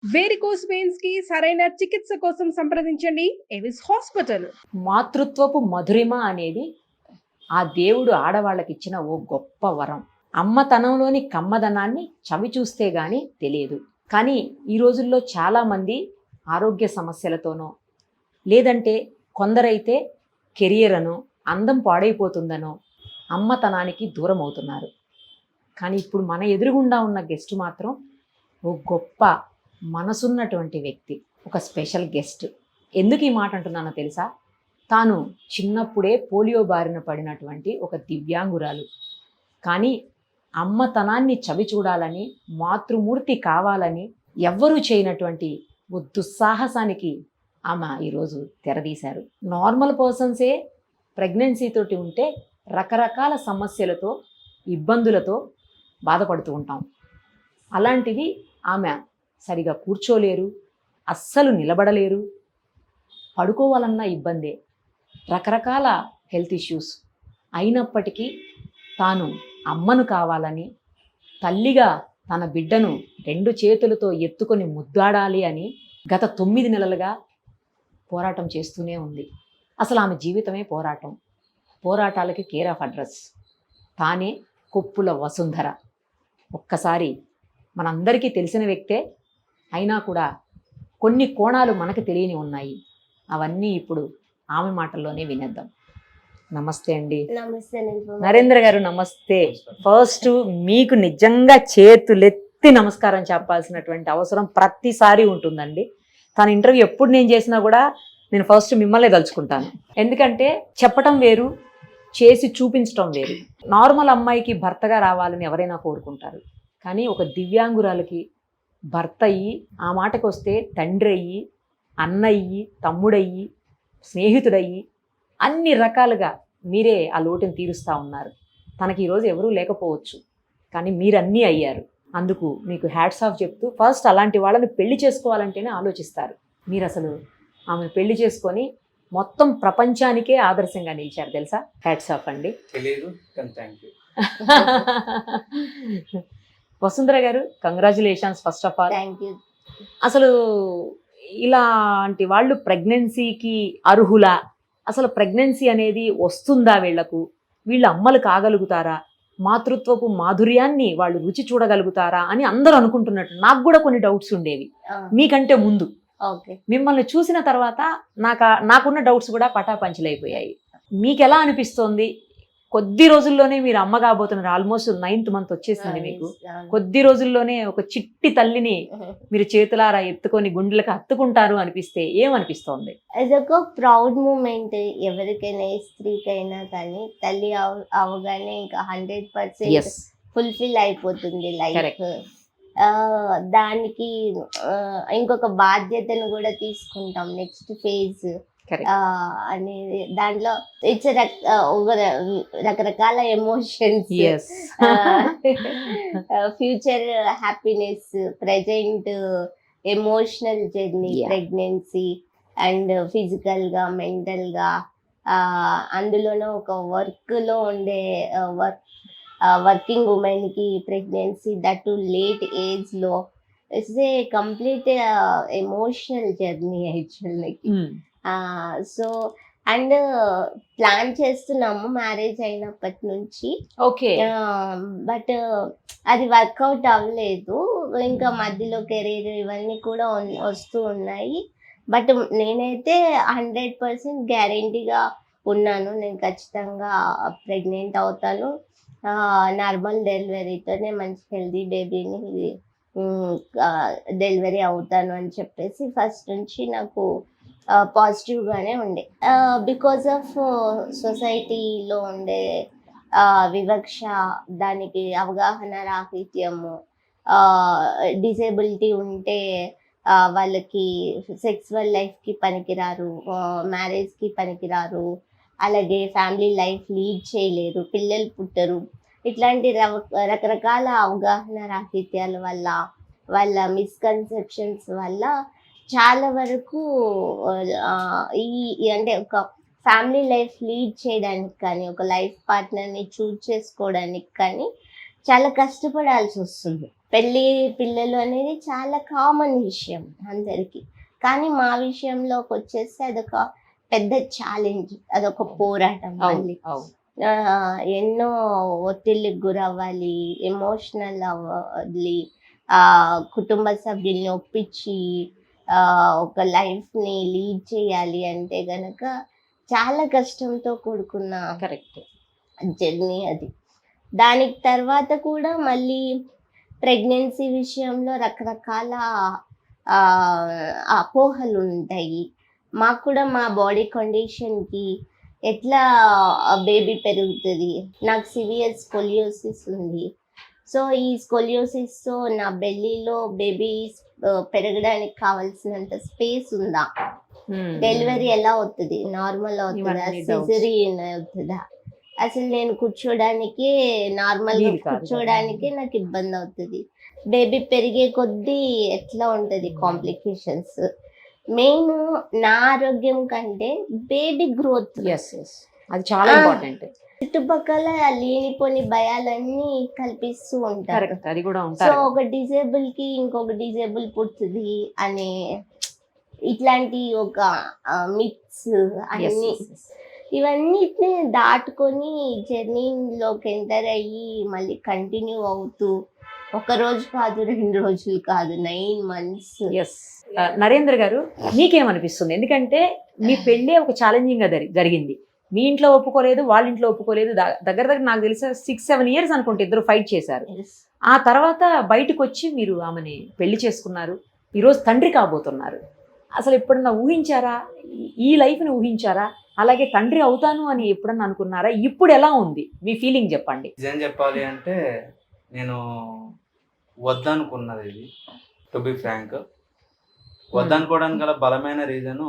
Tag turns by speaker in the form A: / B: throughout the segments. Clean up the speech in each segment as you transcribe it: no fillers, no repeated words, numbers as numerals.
A: Varicose veins కి సరైన చికిత్స కోసం సంప్రదించండి ఎవిస్ హాస్పిటల్.
B: మాతృత్వపు మధురిమ అనేది ఆ దేవుడు ఆడవాళ్ళకి ఇచ్చిన ఓ గొప్ప వరం. అమ్మతనంలోని కమ్మదనాన్ని చవి చూస్తే గాని తెలియదు. కానీ ఈ రోజుల్లో చాలామంది ఆరోగ్య సమస్యలతోనో లేదంటే కొందరైతే కెరియర్ అనో అందం పాడైపోతుందనో అమ్మతనానికి దూరం అవుతున్నారు. కానీ ఇప్పుడు మన ఎదురుగుండా ఉన్న గెస్ట్ మాత్రం ఓ గొప్ప మనసున్నటువంటి వ్యక్తి, ఒక స్పెషల్ గెస్ట్. ఎందుకు ఈ మాట అంటున్నానో తెలుసా? తాను చిన్నప్పుడే పోలియో బారిన పడినటువంటి ఒక దివ్యాంగురాలు. కానీ అమ్మతనాన్ని చవి చూడాలని, మాతృమూర్తి కావాలని ఎవ్వరూ చేయనటువంటి ఓ దుస్సాహసానికి ఆమె ఈరోజు తెరదీశారు. నార్మల్ పర్సన్సే ప్రెగ్నెన్సీ తోటి ఉంటే రకరకాల సమస్యలతో, ఇబ్బందులతో బాధపడుతూ ఉంటాం. అలాంటిది ఆమె సరిగా కూర్చోలేరు, అస్సలు నిలబడలేరు, పడుకోవాలన్న ఇబ్బందే, రకరకాల హెల్త్ ఇష్యూస్. అయినప్పటికీ తాను అమ్మను కావాలని, తల్లిగా తన బిడ్డను 2 చేతులతో ఎత్తుకొని ముద్దాడాలి అని గత 9 నెలలుగా పోరాటం చేస్తూనే ఉంది. అసలు ఆమె జీవితమే పోరాటం. పోరాటాలకి కేర్ ఆఫ్ అడ్రస్ తానే కొప్పుల వసుంధర. ఒక్కసారి మనందరికీ తెలిసిన వ్యక్తే అయినా కూడా కొన్ని కోణాలు మనకు తెలియని ఉన్నాయి. అవన్నీ ఇప్పుడు ఆమె మాటల్లోనే వినేద్దాం. నమస్తే అండి.
C: నమస్తే
B: నరేంద్ర గారు, నమస్తే. ఫస్ట్ మీకు నిజంగా చేతులెత్తి నమస్కారం చెప్పాల్సినటువంటి అవసరం ప్రతిసారి ఉంటుందండి. తన ఇంటర్వ్యూ ఎప్పుడు నేను చేసినా కూడా నేను ఫస్ట్ మిమ్మల్ని తలుచుకుంటాను. ఎందుకంటే చెప్పటం వేరు, చేసి చూపించటం వేరు. నార్మల్ అమ్మాయికి భర్తగా రావాలని ఎవరైనా కోరుకుంటారు. కానీ ఒక దివ్యాంగురాలకి భర్త అయ్యి, ఆ మాటకు వస్తే తండ్రి అయ్యి, అన్నయ్యి, తమ్ముడయ్యి, స్నేహితుడయ్యి, అన్ని రకాలుగా మీరే ఆ లోటుని తీరుస్తూ ఉన్నారు. తనకి ఈరోజు ఎవరూ లేకపోవచ్చు, కానీ మీరన్నీ అయ్యారు. అందుకు మీకు హ్యాట్స్ ఆఫ్ చెప్తూ, ఫస్ట్ అలాంటి వాళ్ళని పెళ్లి చేసుకోవాలంటేనే ఆలోచిస్తారు. మీరు అసలు ఆమెను పెళ్లి చేసుకొని మొత్తం ప్రపంచానికే ఆదర్శంగా నిలిచారు తెలుసా. హ్యాట్స్ ఆఫ్ అండి. వసుంధర గారు, congratulations first of all.
C: Thank you.
B: అసలు ఇలాంటి వాళ్ళు ప్రెగ్నెన్సీకి అర్హులా? అసలు ప్రెగ్నెన్సీ అనేది వస్తుందా వీళ్లకు? వీళ్ళు అమ్మలు కాగలుగుతారా? మాతృత్వపు మాధుర్యాన్ని వాళ్ళు రుచి చూడగలుగుతారా అని అందరూ అనుకుంటున్నట్టు. నాకు కూడా కొన్ని డౌట్స్ ఉండేవి మీకంటే ముందు. మిమ్మల్ని చూసిన తర్వాత నాకున్న డౌట్స్ కూడా పటాపంచలైపోయాయి. మీకు ఎలా అనిపిస్తోంది? కొద్ది రోజుల్లోనే మీరు అమ్మ కాబోతున్నారు. ఆల్మోస్ట్ 9th month వచ్చేసింది మీకు. కొద్ది రోజుల్లోనే ఒక చిట్టి తల్లిని మీరు చేతులారా ఎత్తుకొని గుండెలకు హత్తుకుంటారు అనిపిస్తే ఏమనిపిస్తోంది?
C: అదొక ప్రౌడ్ మూమెంట్. ఎవరికైనా, స్త్రీకైనా కానీ తల్లి అవగానే ఇంకా 100% ఫుల్ఫిల్ అయిపోతుంది లైఫ్. దానికి ఇంకొక బాధ్యతను కూడా తీసుకుంటాం, నెక్స్ట్ ఫేజ్ అనేది. దాంట్లో ఇట్స్ రకరకాల emotions, future happiness, present emotional journey, pregnancy and physical గా, మెంటల్ గా, అందులోనూ ఒక వర్క్ లో ఉండే వర్కింగ్ ఉమెన్ కి pregnancy, that to late age లో, it's a complete emotional journey actually. So and plan చేస్తున్నాము మ్యారేజ్ అయినప్పటి నుంచి.
B: ఓకే.
C: బట్ అది వర్కౌట్ అవ్వలేదు. ఇంకా మధ్యలో కెరీర్ ఇవన్నీ కూడా వస్తూ ఉన్నాయి. బట్ నేనైతే 100% గ్యారెంటీగా ఉన్నాను, నేను ఖచ్చితంగా ప్రెగ్నెంట్ అవుతాను. నార్మల్ డెలివరీతోనే మంచి హెల్దీ బేబీని డెలివరీ అవుతాను అని చెప్పేసి ఫస్ట్ నుంచి నాకు పాజిటివ్గానే ఉండే. బికాజ్ ఆఫ్ సొసైటీలో ఉండే వివక్ష, దానికి అవగాహన రాహిత్యము, డిసేబిలిటీ ఉంటే వాళ్ళకి సెక్సువల్ లైఫ్కి పనికిరారు, మ్యారేజ్కి పనికిరారు, అలాగే ఫ్యామిలీ లైఫ్ లీడ్ చేయలేరు, పిల్లలు పుట్టరు, ఇట్లాంటి రకరకాల అవగాహన రాహిత్యాల వల్ల, వాళ్ళ మిస్కన్సెప్షన్స్ వల్ల చాలా వరకు అంటే ఒక ఫ్యామిలీ లైఫ్ లీడ్ చేయడానికి కానీ, ఒక లైఫ్ పార్ట్నర్ని చూజ్ చేసుకోవడానికి కానీ చాలా కష్టపడాల్సి వస్తుంది. పెళ్ళి పిల్లలు అనేది చాలా కామన్ విషయం అందరికి. కానీ మా విషయంలోకి వచ్చేస్తే అదొక పెద్ద ఛాలెంజ్, అదొక పోరాటం. మళ్ళీ ఎన్నో ఒత్తిళ్ళకి గురవ్వాలి, ఎమోషనల్ అవ్వాలి, కుటుంబ సభ్యుల్ని ఒప్పించి ఒక లైఫ్ని లీడ్ చేయాలి అంటే గనక చాలా కష్టంతో కూడుకున్న
B: కరెక్ట్
C: జర్నీ అది. దానికి తర్వాత కూడా మళ్ళీ ప్రెగ్నెన్సీ విషయంలో రకరకాల అపోహలు ఉంటాయి. మాకు కూడా మా బాడీ కండిషన్కి ఎట్లా బేబీ పెరుగుతుంది. నాకు సివియర్ స్కొలియోసిస్ ఉంది. సో ఈ స్కొలియోసిస్తో నా బెల్లీలో బేబీ పెరగడానికి కావాల్సినంత స్పేస్ ఉందా, డెలివరీ ఎలా అవుతుంది, నార్మల్ అవుతుందా, సిజరీన్ అవుతుందా, అసలు నేను కూర్చోడానికి నార్మల్గా కూర్చోడానికి నాకు ఇబ్బంది అవుతుంది, బేబీ పెరిగే కొద్దీ ఎట్లా ఉంటుంది కాంప్లికేషన్స్. మెయిన్ నా ఆరోగ్యం కంటే బేబీ గ్రోత్,
B: అది చాలా ఇంపార్టెంట్.
C: చుట్టుపక్కల లేనిపోని భయాలన్నీ కల్పిస్తూ ఉంటారు.
B: అది కూడా
C: సో ఒక డిజేబుల్ కి ఇంకొక డిజేబుల్ పుడుతుంది అనే ఇట్లాంటి ఒక మిత్స్ అన్ని, ఇవన్నిటిని దాటుకొని జర్నీలోకి ఎంటర్ అయ్యి మళ్ళీ కంటిన్యూ అవుతూ ఒక రోజు కాదు, 2 రోజులు కాదు, 9 months.
B: నరేంద్ర గారు, మీకేమనిపిస్తుంది? ఎందుకంటే మీ పెళ్ళే ఒక ఛాలెంజింగ్ గా జరిగింది. మీ ఇంట్లో ఒప్పుకోలేదు, వాళ్ళ ఇంట్లో ఒప్పుకోలేదు. దగ్గర నాకు తెలిసి 6-7 years అనుకుంటే ఇద్దరు ఫైట్ చేశారు. ఆ తర్వాత బయటకు వచ్చి మీరు ఆమెని పెళ్లి చేసుకున్నారు. ఈరోజు తండ్రి కాబోతున్నారు. అసలు ఎప్పుడన్నా ఊహించారా? ఈ లైఫ్ని ఊహించారా? అలాగే తండ్రి అవుతాను అని ఎప్పుడన్నా అనుకున్నారా? ఇప్పుడు ఎలా ఉంది మీ ఫీలింగ్ చెప్పండి.
D: నిజం చెప్పాలి అంటే నేను వద్దనుకున్నది ఇది, టు బి ఫ్రాంక్. వద్దనుకోవడానికి గల బలమైన రీజను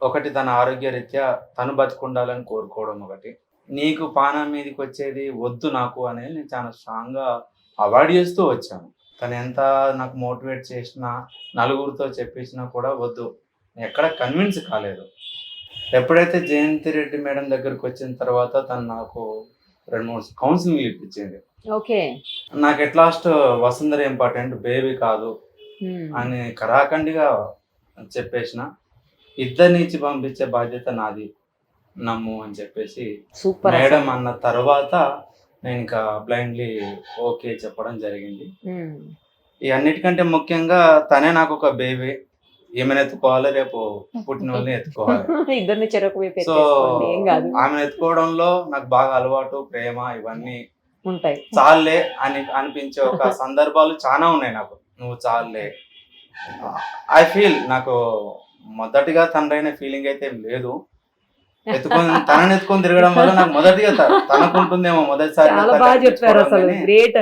D: ఒకటి, తన ఆరోగ్య రీత్యా తను బతుకుండాలని కోరుకోవడం ఒకటి. నీకు పానం మీదకి వచ్చేది వద్దు నాకు అనేది నేను చాలా స్ట్రాంగ్గా అవాయిడ్ చేస్తూ వచ్చాను. తను ఎంత నాకు మోటివేట్ చేసినా, నలుగురితో చెప్పించినా కూడా వద్దు, నేను ఎక్కడ కన్విన్స్ కాలేదు. ఎప్పుడైతే జయంతి రెడ్డి మేడం దగ్గరికి వచ్చిన తర్వాత తను నాకు 2-3 కౌన్సిలింగ్లు ఇప్పించింది.
B: ఓకే,
D: నాకు at last Vasundhara important, baby కాదు అని కరాఖండిగా చెప్పేసిన. ఇద్దరిని ఇచ్చి పంపించే బాధ్యత నాది, నమ్ము అని చెప్పేసి
B: సూపర్
D: మేడం అన్న తర్వాత నేను ఇంకా బ్లైండ్లీ ఓకే చెప్పడం జరిగింది. ఈ అన్నిటికంటే ముఖ్యంగా తనే నాకు ఒక బేబీ, ఈమెను ఎత్తుకోవాలి, రేపు పుట్టిన వాళ్ళని ఎత్తుకోవాలి.
B: ఇద్దరిని చెరకు వైపు
D: సో ఆమెను ఎత్తుకోవడంలో నాకు బాగా అలవాటు, ప్రేమ ఇవన్నీ
B: ఉంటాయి.
D: చాలే అని అనిపించే ఒక సందర్భాలు చాలా ఉన్నాయి నాకు. నువ్వు చాలే, ఐ ఫీల్ నాకు మొదటిగా తండ్రైన ఫీలింగ్ అయితే ఏం లేదు. తనని ఎత్తుకొని తిరగడం వల్ల నాకు మొదటిగా తనకుంటుందేమో మొదటిసారి,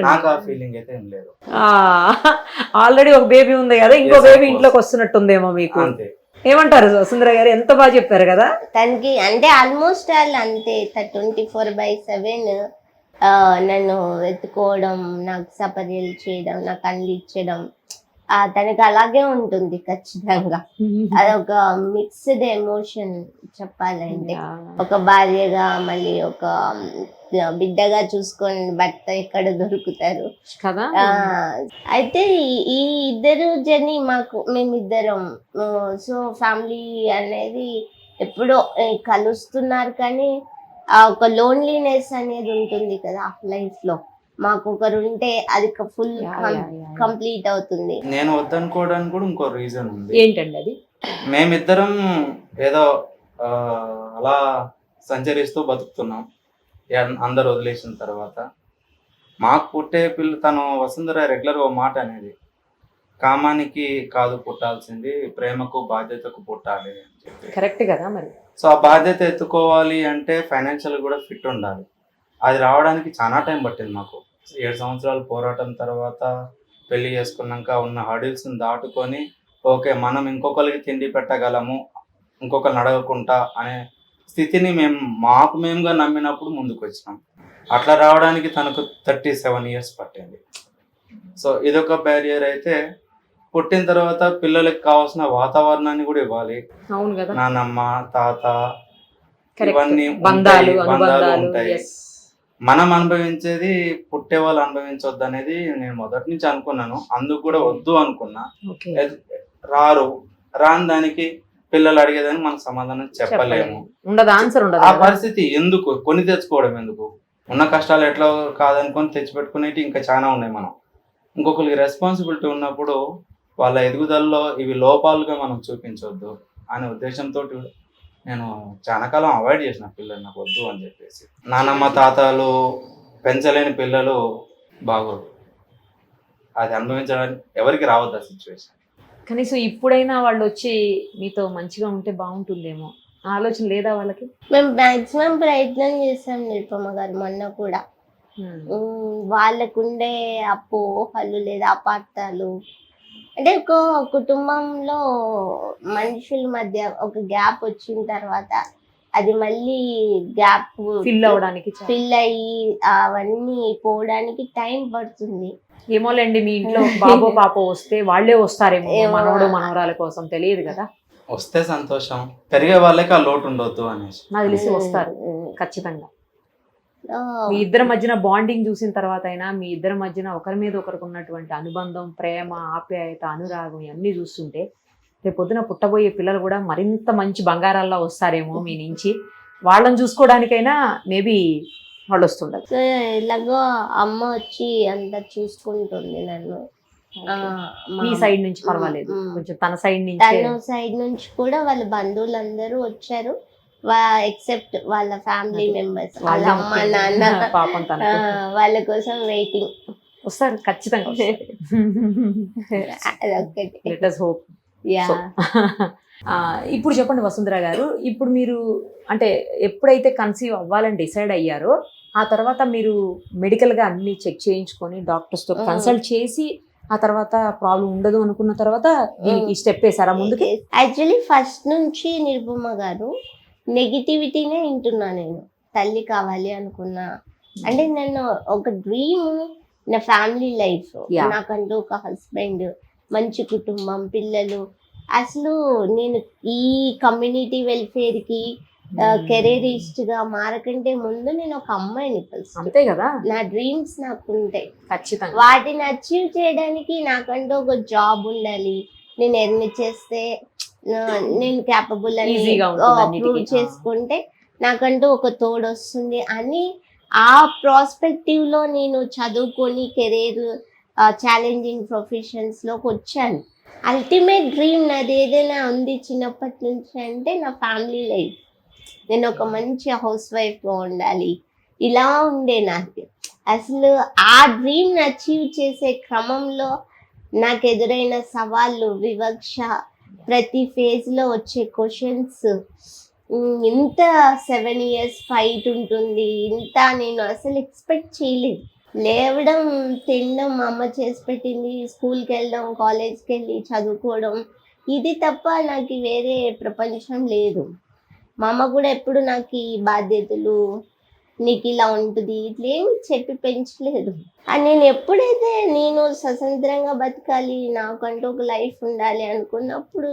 D: నాకు ఆ ఫీలింగ్ అయితే ఏం లేదు.
B: ఆల్రెడీ ఒక బేబీ ఉంది కదా, ఇంకో బేబీ ఇంట్లోకి వస్తున్నట్టుందేమో మీకు.
D: అంతే.
B: ఏమంటారు సుందర గారు? ఎంత బాగా చెప్పారు కదా.
C: తనకి అంటే ఆల్మోస్ట్ ఆల్ అంతే, 24/7 నన్ను ఎత్తుకోవడం, నాకు సపర్యలు చేయడం, నాకు అల్లు ఇచ్చడం, తనకి అలాగే ఉంటుంది ఖచ్చితంగా. అదొక మిక్స్డ్ ఎమోషన్ చెప్పాలంటే. ఒక భార్యగా, మళ్ళీ ఒక బిడ్డగా చూసుకొని భర్త ఎక్కడ దొరుకుతారు
B: కదా.
C: అయితే ఈ ఇద్దరు జర్నీ మేమిద్దరం, సో ఫ్యామిలీ అనేది ఎప్పుడో కలుస్తున్నారు, కానీ ఒక లోన్లీనెస్ అనేది ఉంటుంది కదా లైఫ్ లో. మాకు ఒకరు ఉంటే అది ఫుల్ కంప్లీట్ అవుతుంది.
D: నేను వద్దనుకోవడానికి కూడా ఇంకో రీజన్ ఉంది.
B: ఏంటండి అది?
D: మేమిద్దరం ఏదో అలా సంచరిస్తూ బతుకుతున్నాం అందరు వదిలేసిన తర్వాత. మాకు పుట్టే పిల్ల తను వసుంధర రెగ్యులర్ ఓ మాట అనేది, కామానికి కాదు పుట్టాల్సింది, ప్రేమకు బాధ్యతకు పుట్టాలి అని చెప్పి.
B: కరెక్ట్ కదా మరి.
D: సో ఆ బాధ్యత ఎత్తుకోవాలి అంటే ఫైనాన్షియల్ కూడా ఫిట్ ఉండాలి. అది రావడానికి చాలా టైం పట్టింది మాకు. 7 సంవత్సరాలు పోరాటం తర్వాత పెళ్లి చేసుకున్నాక ఉన్న హడిల్స్ని దాటుకొని ఓకే మనం ఇంకొకరికి తిండి పెట్టగలము, ఇంకొకరిని అడగకుండా అనే స్థితిని మేముగా నమ్మినప్పుడు ముందుకు వచ్చినాం. అట్లా రావడానికి తనకు 37 years పట్టింది. సో ఇదొక బ్యారియర్. అయితే పుట్టిన తర్వాత పిల్లలకి కావాల్సిన వాతావరణాన్ని కూడా ఇవ్వాలి. నానమ్మ, తాత, ఇవన్నీ బంధాలు ఉంటాయి. మనం అనుభవించేది పుట్టే వాళ్ళు అనుభవించవద్దు అనేది నేను మొదటి నుంచి అనుకున్నాను. అందుకు కూడా వద్దు అనుకున్నా.
B: ఓకే.
D: రారు, రాని దానికి పిల్లలు అడిగేదానికి మనకు సమాధానం చెప్పలేము.
B: ఉండదు, ఆన్సర్ ఉండదు
D: ఆ
B: కదా.
D: పరిస్థితి ఎందుకు, కొని తెచ్చుకోవడం ఎందుకు? ఉన్న కష్టాలు ఎట్లా కాదనుకొని తెచ్చిపెట్టుకునేవి ఇంకా చాలా ఉన్నాయి. మనం ఇంకొకరికి రెస్పాన్సిబిలిటీ ఉన్నప్పుడు వాళ్ళ ఎదుగుదలలో ఇవి లోపాలుగా మనం చూపించవద్దు అనే ఉద్దేశంతో నేను చాలా కాలం అవాయిడ్ చేసిన పిల్లలు, నాకు వద్దు అని చెప్పేసి. నానమ్మ తాతలు పెంచలేని పిల్లలు బాగోదు, అది అనుభవించడానికి ఎవరికి రావద్దు ఆ సిచ్యువేషన్.
B: కనీసం ఇప్పుడైనా వాళ్ళు వచ్చి మీతో మంచిగా ఉంటే బాగుంటుందేమో ఆలోచన లేదా వాళ్ళకి?
C: మేము మాక్సిమం ప్రయత్నం చేసాం నిరుపమ గారు. మొన్న కూడా వాళ్ళకుండే అపోహలు లేదా అపార్థాలు, అంటే ఒక కుటుంబంలో మనుషుల మధ్య ఒక గ్యాప్ వచ్చిన తర్వాత అది మళ్ళీ గ్యాప్
B: ఫిల్ అవడానికి
C: ఫిల్ అయ్యి అవన్నీ పోవడానికి టైం పడుతుంది.
B: ఏమోలేండి, మీ ఇంట్లో బాబో పాపో వస్తే వాళ్ళే వస్తారేమో, మనవడు మనవరాల కోసం, తెలియదు కదా.
D: వస్తే సంతోషం, పెరిగే వాళ్ళకి ఆ లోటు ఉండొద్దు అనేసి.
B: నాకు తెలిసి వస్తారు ఖచ్చితంగా. మీ ఇద్దరి మధ్యన బాండింగ్ చూసిన తర్వాత అయినా, మీ ఇద్దరి మధ్యన ఒకరి మీద ఒకరికి ఉన్నటువంటి అనుబంధం, ప్రేమ, ఆప్యాయత, అనురాగం ఇవన్నీ చూస్తుంటే రేపు పొద్దున పుట్టబోయే పిల్లలు కూడా మరింత మంచి బంగారాల్లో వస్తారేమో మీ నుంచి. వాళ్ళని చూసుకోవడానికైనా మేబీ వాళ్ళు వస్తుండదు.
C: సో ఇలాగో అమ్మ వచ్చి అంతా చూసుకుంటుంది నన్ను.
B: మీ సైడ్ నుంచి పర్వాలేదు, కొంచెం తన సైడ్ నుంచి.
C: తన సైడ్ నుంచి కూడా వాళ్ళ బంధువులందరూ వచ్చారు, ఎక్సెప్ట్ వాళ్ళ ఫ్యామిలీ మెంబర్స్, వాళ్ళ అమ్మ నాన్న
B: పాపం తన
C: వాళ్ళ కోసం వెయిటింగ్.
B: వస్తారు ఖచ్చితంగా.
C: అదొక్కటి.
B: Let us hope.
C: యా.
B: ఇప్పుడు చెప్పండి వసుంధర గారు, ఇప్పుడు మీరు అంటే ఎప్పుడైతే కన్సీవ్ అవ్వాలని డిసైడ్ అయ్యారో ఆ తర్వాత మీరు మెడికల్గా అన్ని చెక్ చేయించుకొని డాక్టర్స్తో కన్సల్ట్ చేసి ఆ తర్వాత ప్రాబ్లం ఉండదు అనుకున్న తర్వాత దీనికి స్టెప్ వేసారా ముందుకి?
C: యాక్చువల్లీ ఫస్ట్ నుంచి నిరుపమ గారు నెగిటివిటీనే వింటున్నా నేను. తల్లి కావాలి అనుకున్నా అంటే నేను ఒక డ్రీమ్, నా ఫ్యామిలీ లైఫ్, నాకంటూ ఒక హస్బెండ్, మంచి కుటుంబం, పిల్లలు. అసలు నేను ఈ కమ్యూనిటీ వెల్ఫేర్కి కెరీరిస్ట్ గా మారకంటే ముందు నేను ఒక అమ్మాయిని.
B: అంతే కదా,
C: నా డ్రీమ్స్ నాకు ఉంటాయి
B: ఖచ్చితంగా.
C: వాటిని అచీవ్ చేయడానికి నాకంటూ ఒక జాబ్ ఉండాలి. నేను ఎర్న్ చేస్తే నేను క్యాపబుల్ అని ప్రూవ్ చేసుకుంటే నాకంటూ ఒక తోడు వస్తుంది అని ఆ ప్రాస్పెక్టివ్ లో నేను చదువుకొని కెరీర్ ఛాలెంజింగ్ ప్రొఫెషన్స్ లోకి వచ్చాను. అల్టిమేట్ డ్రీమ్ నాది ఏదైనా ఉంది చిన్నప్పటి నుంచి అంటే నా ఫ్యామిలీ లైఫ్. నేను ఒక మంచి హౌస్ వైఫ్గా ఉండాలి, ఇలా ఉండే నాకు. అసలు ఆ డ్రీమ్ని అచీవ్ చేసే క్రమంలో నాకు ఎదురైన సవాళ్ళు, వివక్ష, ప్రతి ఫేజ్లో వచ్చే క్వశ్చన్స్, ఇంత 7 years ఫైట్ ఉంటుంది, ఇంత నేను అసలు ఎక్స్పెక్ట్ చేయలేదు. లేవడం, తినడం, అమ్మ చేసి పెట్టింది, స్కూల్కి వెళ్ళడం, కాలేజ్కి వెళ్ళి చదువుకోవడం, ఇది తప్ప నాకు వేరే ప్రపంచం లేదు. మా అమ్మ కూడా ఎప్పుడు నాకు ఈ బాధ్యతలు, నీకు ఇలా ఉంటుంది ఇట్లేమి చెప్పి పెంచలేదు. అని నేను ఎప్పుడైతే నేను స్వతంత్రంగా బతకాలి, నాకంటూ ఒక లైఫ్ ఉండాలి అనుకున్నప్పుడు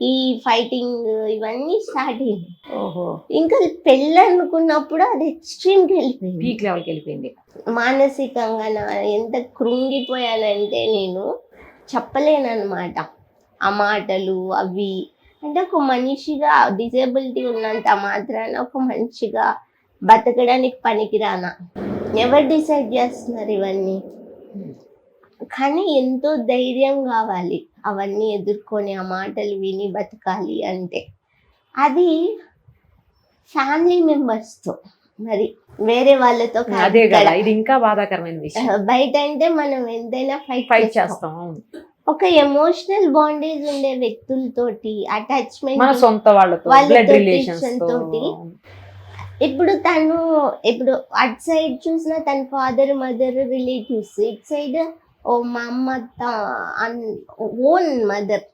C: ఈ ఫైటింగ్ ఇవన్నీ స్టార్ట్ అయింది. ఇంకా పెళ్ళి అనుకున్నప్పుడు అది ఎక్స్ట్రీమ్కి వెళ్ళిపోయింది,
B: పీక్ లెవెల్కి వెళ్ళిపోయింది.
C: మానసికంగా ఎంత కృంగిపోయానంటే నేను చెప్పలేనమాట. ఆ మాటలు అవి అంటే ఒక మనిషిగా డిజేబిలిటీ ఉన్నంత మాత్రాన ఒక మనిషిగా బతకడానికి పనికిరానా? ఎవరు డిసైడ్ చేస్తున్నారు ఇవన్నీ? కానీ ఎంతో ధైర్యం కావాలి అవన్నీ ఎదుర్కొని ఆ మాటలు విని బతకాలి అంటే. అది ఫ్యామిలీ మెంబర్స్తో, మరి వేరే వాళ్ళతో
B: అదే కదా, ఇది ఇంకా బాధాకరమైన విషయం.
C: బయట అంటే మనం ఎంతైనా ఫైట్
B: చేస్తాం.
C: ఒక ఎమోషనల్ బాండేజ్ ఉండే వ్యక్తులతోటి, అటాచ్మెంట్
B: మన సొంత వాళ్ళతో, బ్లడ్ రిలేషన్స్ తోటి.
C: ఇప్పుడు అటు సైడ్ చూసిన తన ఫాదర్, మదర్, రిలేటివ్స్, ఇటు సైడ్ మా అమ్మ, ఓన్ మదర్.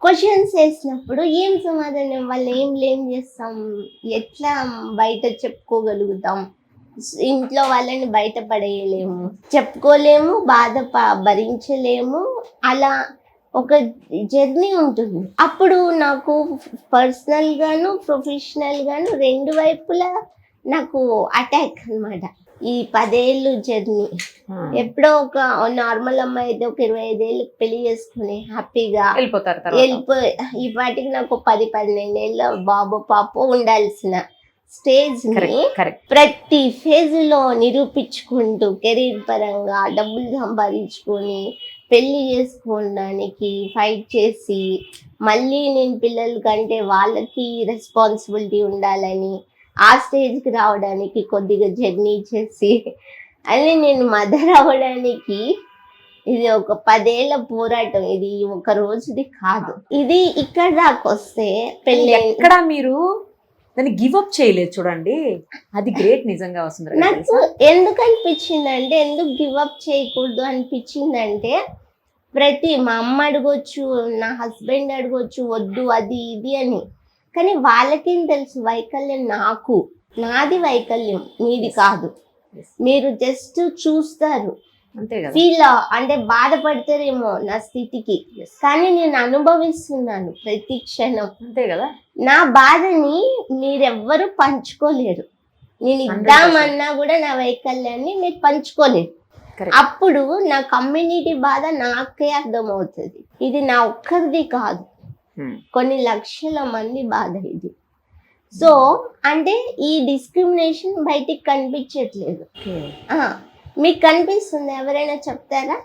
C: క్వశ్చన్స్ వేసినప్పుడు ఏం సమాధానం? వాళ్ళు ఏం బ్లేమ్ చేస్తాం? ఎట్లా బయట చెప్పుకోగలుగుతాం? ఇంట్లో వాళ్ళని బయట పడేయలేము, చెప్పుకోలేము, బాధ భరించలేము. అలా ఒక జర్నీ ఉంటుంది. అప్పుడు నాకు పర్సనల్ గాను ప్రొఫెషనల్ గాను రెండు వైపులా నాకు అటాక్ అన్నమాట. ఈ 10 ఏళ్ళు జర్నీ ఎప్పుడో ఒక నార్మల్ అమ్మాయి అయితే ఒక 25 ఏళ్ళకి పెళ్లి చేసుకుని హ్యాపీగా
B: వెళ్ళిపోతారు తర్వాత.
C: వెళ్ళిపోయి ఈ పాటికి నాకు 10-12 ఏళ్ళ బాబు పాప ఉండాల్సిన స్టేజ్ ని
B: కరెక్ట్ కరెక్ట్.
C: ప్రతి ఫేజ్ లో నిరూపించుకుంటూ కెరీర్ పరంగా డబ్బులు సంపాదించుకొని పెళ్లి చేసుకోవడానికి ఫైట్ చేసి మళ్ళీ నేను పిల్లల కంటే వాళ్ళకి రెస్పాన్సిబిలిటీ ఉండాలని ఆ స్టేజ్కి రావడానికి కొద్దిగా జర్నీ చేసి అని నేను మదర్ అవ్వడానికి ఇది ఒక 10 ఏళ్ళ పోరాటం. ఇది ఒక రోజుది కాదు. ఇది ఇక్కడ దాకా వస్తే పెళ్ళి
B: ఎక్కడ మీరు దాన్ని గివ్ అప్ చేయలేదు చూడండి, అది గ్రేట్ నిజంగా వస్తుంది.
C: నాకు ఎందుకు అనిపించిందంటే, ఎందుకు గివ్ అప్ చేయకూడదు అనిపించిందంటే, మా అమ్మ అడగొచ్చు, నా హస్బెండ్ అడగొచ్చు వద్దు అది ఇది అని, కానీ వాళ్ళకేం తెలుసు వైకల్యం నాకు, నాది వైకల్యం మీది కాదు. మీరు జస్ట్ చూస్తారు,
B: అంతే కదా,
C: ఫీల్ అంటే బాధపడతారేమో నా స్థితికి, కానీ నేను అనుభవిస్తున్నాను ప్రతి క్షణం.
B: అంతే కదా.
C: నా బాధని మీరెవ్వరూ పంచుకోలేరు. నేను ఇద్దామన్నా కూడా నా వైకల్యాన్ని మీరు పంచుకోలేరు. అప్పుడు నా కమ్యూనిటీ బాధ నాకే అర్థమవుతుంది. ఇది నా ఒక్కరిది కాదు, కొన్ని లక్షల మంది బాధ ఇది. సో అంటే ఈ డిస్క్రిమినేషన్ బయటికి కనిపించట్లేదు. మీకు కనిపిస్తుంది? ఎవరైనా చెప్తారా?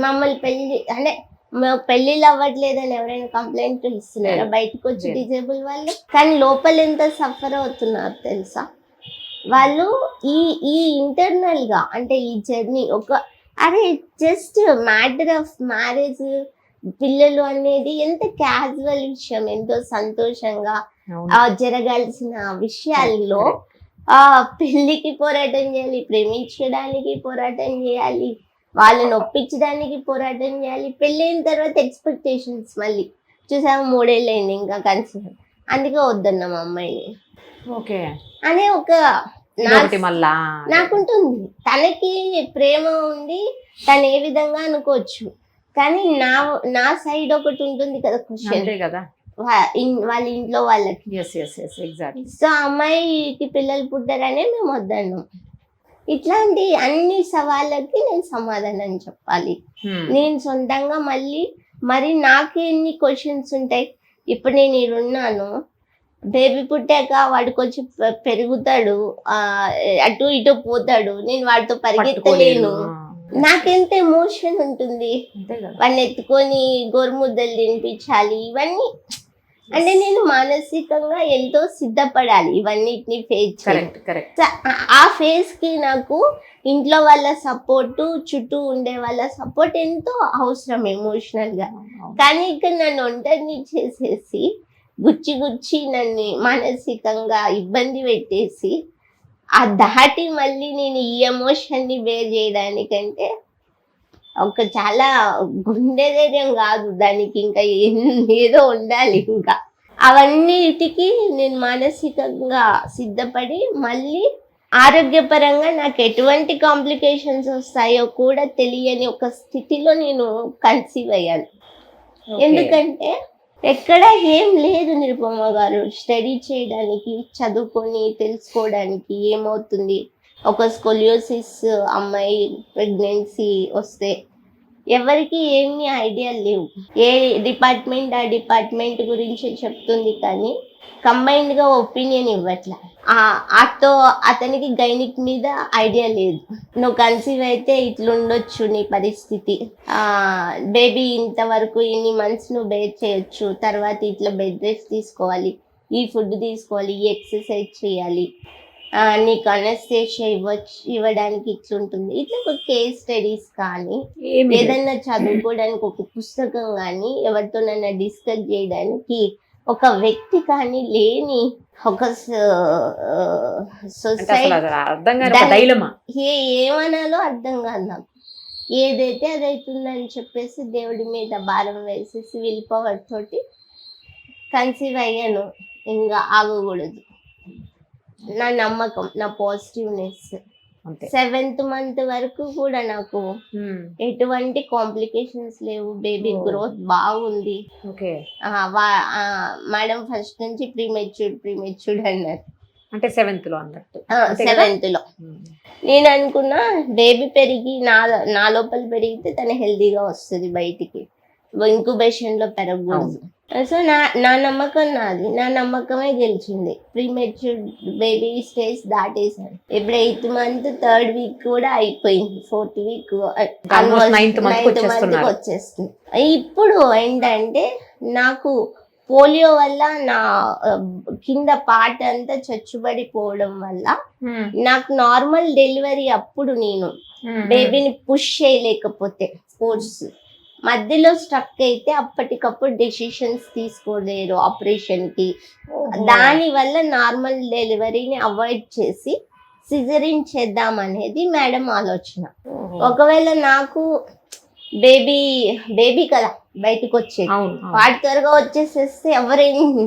C: మమ్మల్ని పెళ్లి అంటే పెళ్లిళ్ళు అవ్వట్లేదని ఎవరైనా కంప్లైంట్ ఇస్తున్నారా బయటకు వచ్చి డిజేబుల్ వాళ్ళు? కానీ లోపల ఎంత సఫర్ అవుతున్నారు తెలుసా వాళ్ళు? ఈ ఇంటర్నల్ గా అంటే ఈ జర్నీ అరే జస్ట్ మ్యాటర్ ఆఫ్ మ్యారేజ్, పిల్లలు అనేది ఎంత క్యాజువల్ విషయం, ఎంతో సంతోషంగా జరగాల్సిన విషయాల్లో పెళ్లికి పోరాటం చేయాలి, ప్రేమించడానికి పోరాటం చేయాలి, వాళ్ళని ఒప్పించడానికి పోరాటం చేయాలి. పెళ్ళైన తర్వాత ఎక్స్పెక్టేషన్స్ మళ్ళీ చూసాము, 3 ఏళ్ళు అయింది ఇంకా కన్సీవ్, అందుకే వద్దన్నాం అమ్మాయిని
B: ఓకే
C: అనే నాకుంటుంది. తనకి ప్రేమ ఉంది, తను ఏ విధంగా అనుకోవచ్చు, కానీ నా సైడ్ ఒకటి ఉంటుంది కదా క్వశ్చన్
B: కదా
C: వాళ్ళ ఇంట్లో వాళ్ళకి. సో అమ్మాయికి పిల్లలు పుట్టారనే మేము వద్దన్నాం. ఇట్లాంటి అన్ని సవాళ్ళకి నేను సమాధానం చెప్పాలి. నేను సొంతంగా మరి నాకు ఎన్ని క్వశ్చన్స్ ఉంటాయి. ఇప్పుడు నేను ఈడున్నాను, బేబీ పుట్టాక వాడు కొంచెం పెరుగుతాడు, అటు ఇటు పోతాడు, నేను వాడితో పరిగెత్తలేను. నాకెంత ఎమోషన్ ఉంటుంది, వాడిని ఎత్తుకొని గోరుముద్దలు తినిపించాలి, ఇవన్నీ అంటే నేను మానసికంగా ఎంతో సిద్ధపడాలి ఇవన్నిటిని ఫేస్ చేయాలి. ఆ ఫేజ్ కి నాకు ఇంట్లో వాళ్ళ సపోర్టు, చుట్టూ ఉండే వాళ్ళ సపోర్ట్ ఎంతో అవసరం ఎమోషనల్ గా. కానీ ఇక్కడ నన్ను ఒంటరిని చేసేసి గుచ్చి నన్ను మానసికంగా ఇబ్బంది పెట్టేసి ఆ దాటి మళ్ళీ నేను ఈ ఎమోషన్ని బేర్ చేయడానికంటే చాలా గుండె ధైర్యం కాదు, దానికి ఇంకా ఏదో ఉండాలి. ఇంకా అవన్నిటికీ నేను మానసికంగా సిద్ధపడి మళ్ళీ ఆరోగ్యపరంగా నాకు ఎటువంటి కాంప్లికేషన్స్ వస్తాయో కూడా తెలియని ఒక స్థితిలో నేను కన్సీవ్ అయ్యాను. ఎందుకంటే ఎక్కడ ఏం లేదు నిరుపమ గారు, స్టడీ చేయడానికి, చదువుకొని తెలుసుకోవడానికి ఏమవుతుంది. ఒక స్కోలియోసిస్ అమ్మాయి ప్రెగ్నెన్సీ వస్తే ఎవరికి ఏమీ ఐడియా లేవు. ఏ డిపార్ట్మెంట్ ఆ డిపార్ట్మెంట్ గురించి చెప్తుంది, కానీ కంబైన్డ్గా ఒపీనియన్ ఇవ్వట్లా. అతనికి గైనిక్ మీద ఐడియా లేదు. నువ్వు కన్సీవ్ అయితే ఇట్లుండొచ్చు నీ పరిస్థితి, బేబీ ఇంతవరకు ఇన్ని మంత్స్ నువ్వు బేర్ చేయొచ్చు, తర్వాత ఇట్లా బెడ్ రెస్ట్ తీసుకోవాలి, ఈ ఫుడ్ తీసుకోవాలి, ఈ ఎక్సర్సైజ్ చేయాలి, నీకు అనస్థేషియా ఇవ్వడానికి ఇట్లుంటుంది. ఇట్లా ఒక కేస్ స్టడీస్ కానీ ఏదన్నా చదువుకోవడానికి ఒక పుస్తకం కానీ ఎవరితోనైనా డిస్కస్ చేయడానికి ఒక వ్యక్తి కానీ లేని ఒక సొసైటీ ఏమనాలో అర్థం కాదు నాకు. ఏదైతే అదైతుందని చెప్పేసి దేవుడి మీద భారం వేసేసి విల్ పవర్ తోటి కన్సీవ్ అయ్యాను. ఇంకా ఆగకూడదు, నా నమ్మకం, నా పాజిటివ్నెస్. 7th month వరకు కూడా నాకు ఎటువంటి కాంప్లికేషన్స్ లేవు, బేబీ గ్రోత్ బాగుంది. మేడం ఫస్ట్ నుంచి ప్రీమెచ్యూర్డ్ అన్నారు.
B: అంటే 7th లో అన్నట్టు అంతే కదా?
C: 7th లో నేను అనుకున్నా బేబీ పెరిగి నా లోపల పెరిగితే తను హెల్దీగా వస్తుంది బయటికి, ఇంక్యుబేషన్ లో పెరగకూడదు. సో నా నమ్మకం నాది, నా నమ్మకమే గెలిచింది. ప్రీమెచ్యూర్ బేబీ స్టేజ్ దాటేసాను. ఇప్పుడు 8th month 3rd week కూడా అయిపోయింది, 4th week
B: Almost 9th month కి
C: మంత్కి వచ్చేస్తుంది. ఇప్పుడు ఏంటంటే నాకు పోలియో వల్ల నా కింద పార్ట్ అంతా చచ్చుబడిపోవడం వల్ల నాకు నార్మల్ డెలివరీ అప్పుడు నేను బేబీని పుష్ చేయలేకపోతే ఫోర్స్ మధ్యలో స్ట్రక్ అయితే అప్పటికప్పుడు డెసిషన్స్ తీసుకోలేరు ఆపరేషన్ కి. దాని వల్ల నార్మల్ డెలివరీని అవాయిడ్ చేసి సిజరిన్ చేద్దాం అనేది మేడం ఆలోచన. ఒకవేళ నాకు బేబీ కదా బయటకు వచ్చేది, వాటి త్వరగా వచ్చేసేస్తే ఎవరైనా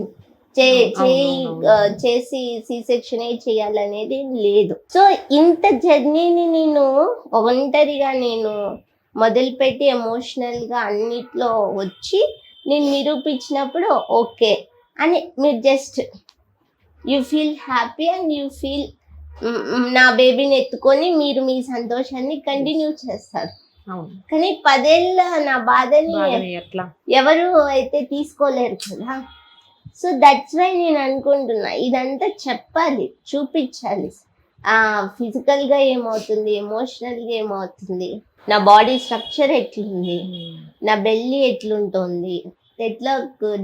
C: చేసి సి సెక్షన్ చేయాలనేది లేదు. సో ఇంత జర్నీని నేను ఒంటరిగా నేను మొదలుపెట్టి ఎమోషనల్ గా అన్నిట్లో వచ్చి నేను నిరూపించినప్పుడు ఓకే అని మీరు just you feel happy and you feel నా బేబీని ఎత్తుకొని మీరు మీ సంతోషాన్ని కంటిన్యూ చేస్తారు. కానీ 10 ఏళ్ళ నా బాధని ఎవరు అయితే తీసుకోలేరు కదా. సో దట్స్ వై నేను అనుకుంటున్నా ఇదంతా చెప్పాలి, చూపించాలి. ఫిజికల్ గా ఏమవుతుంది, ఎమోషనల్ గా ఏమవుతుంది, నా బాడీ స్ట్రక్చర్ ఎట్లుంది, నా బెల్లి ఎట్లుంటుంది, ఎట్లా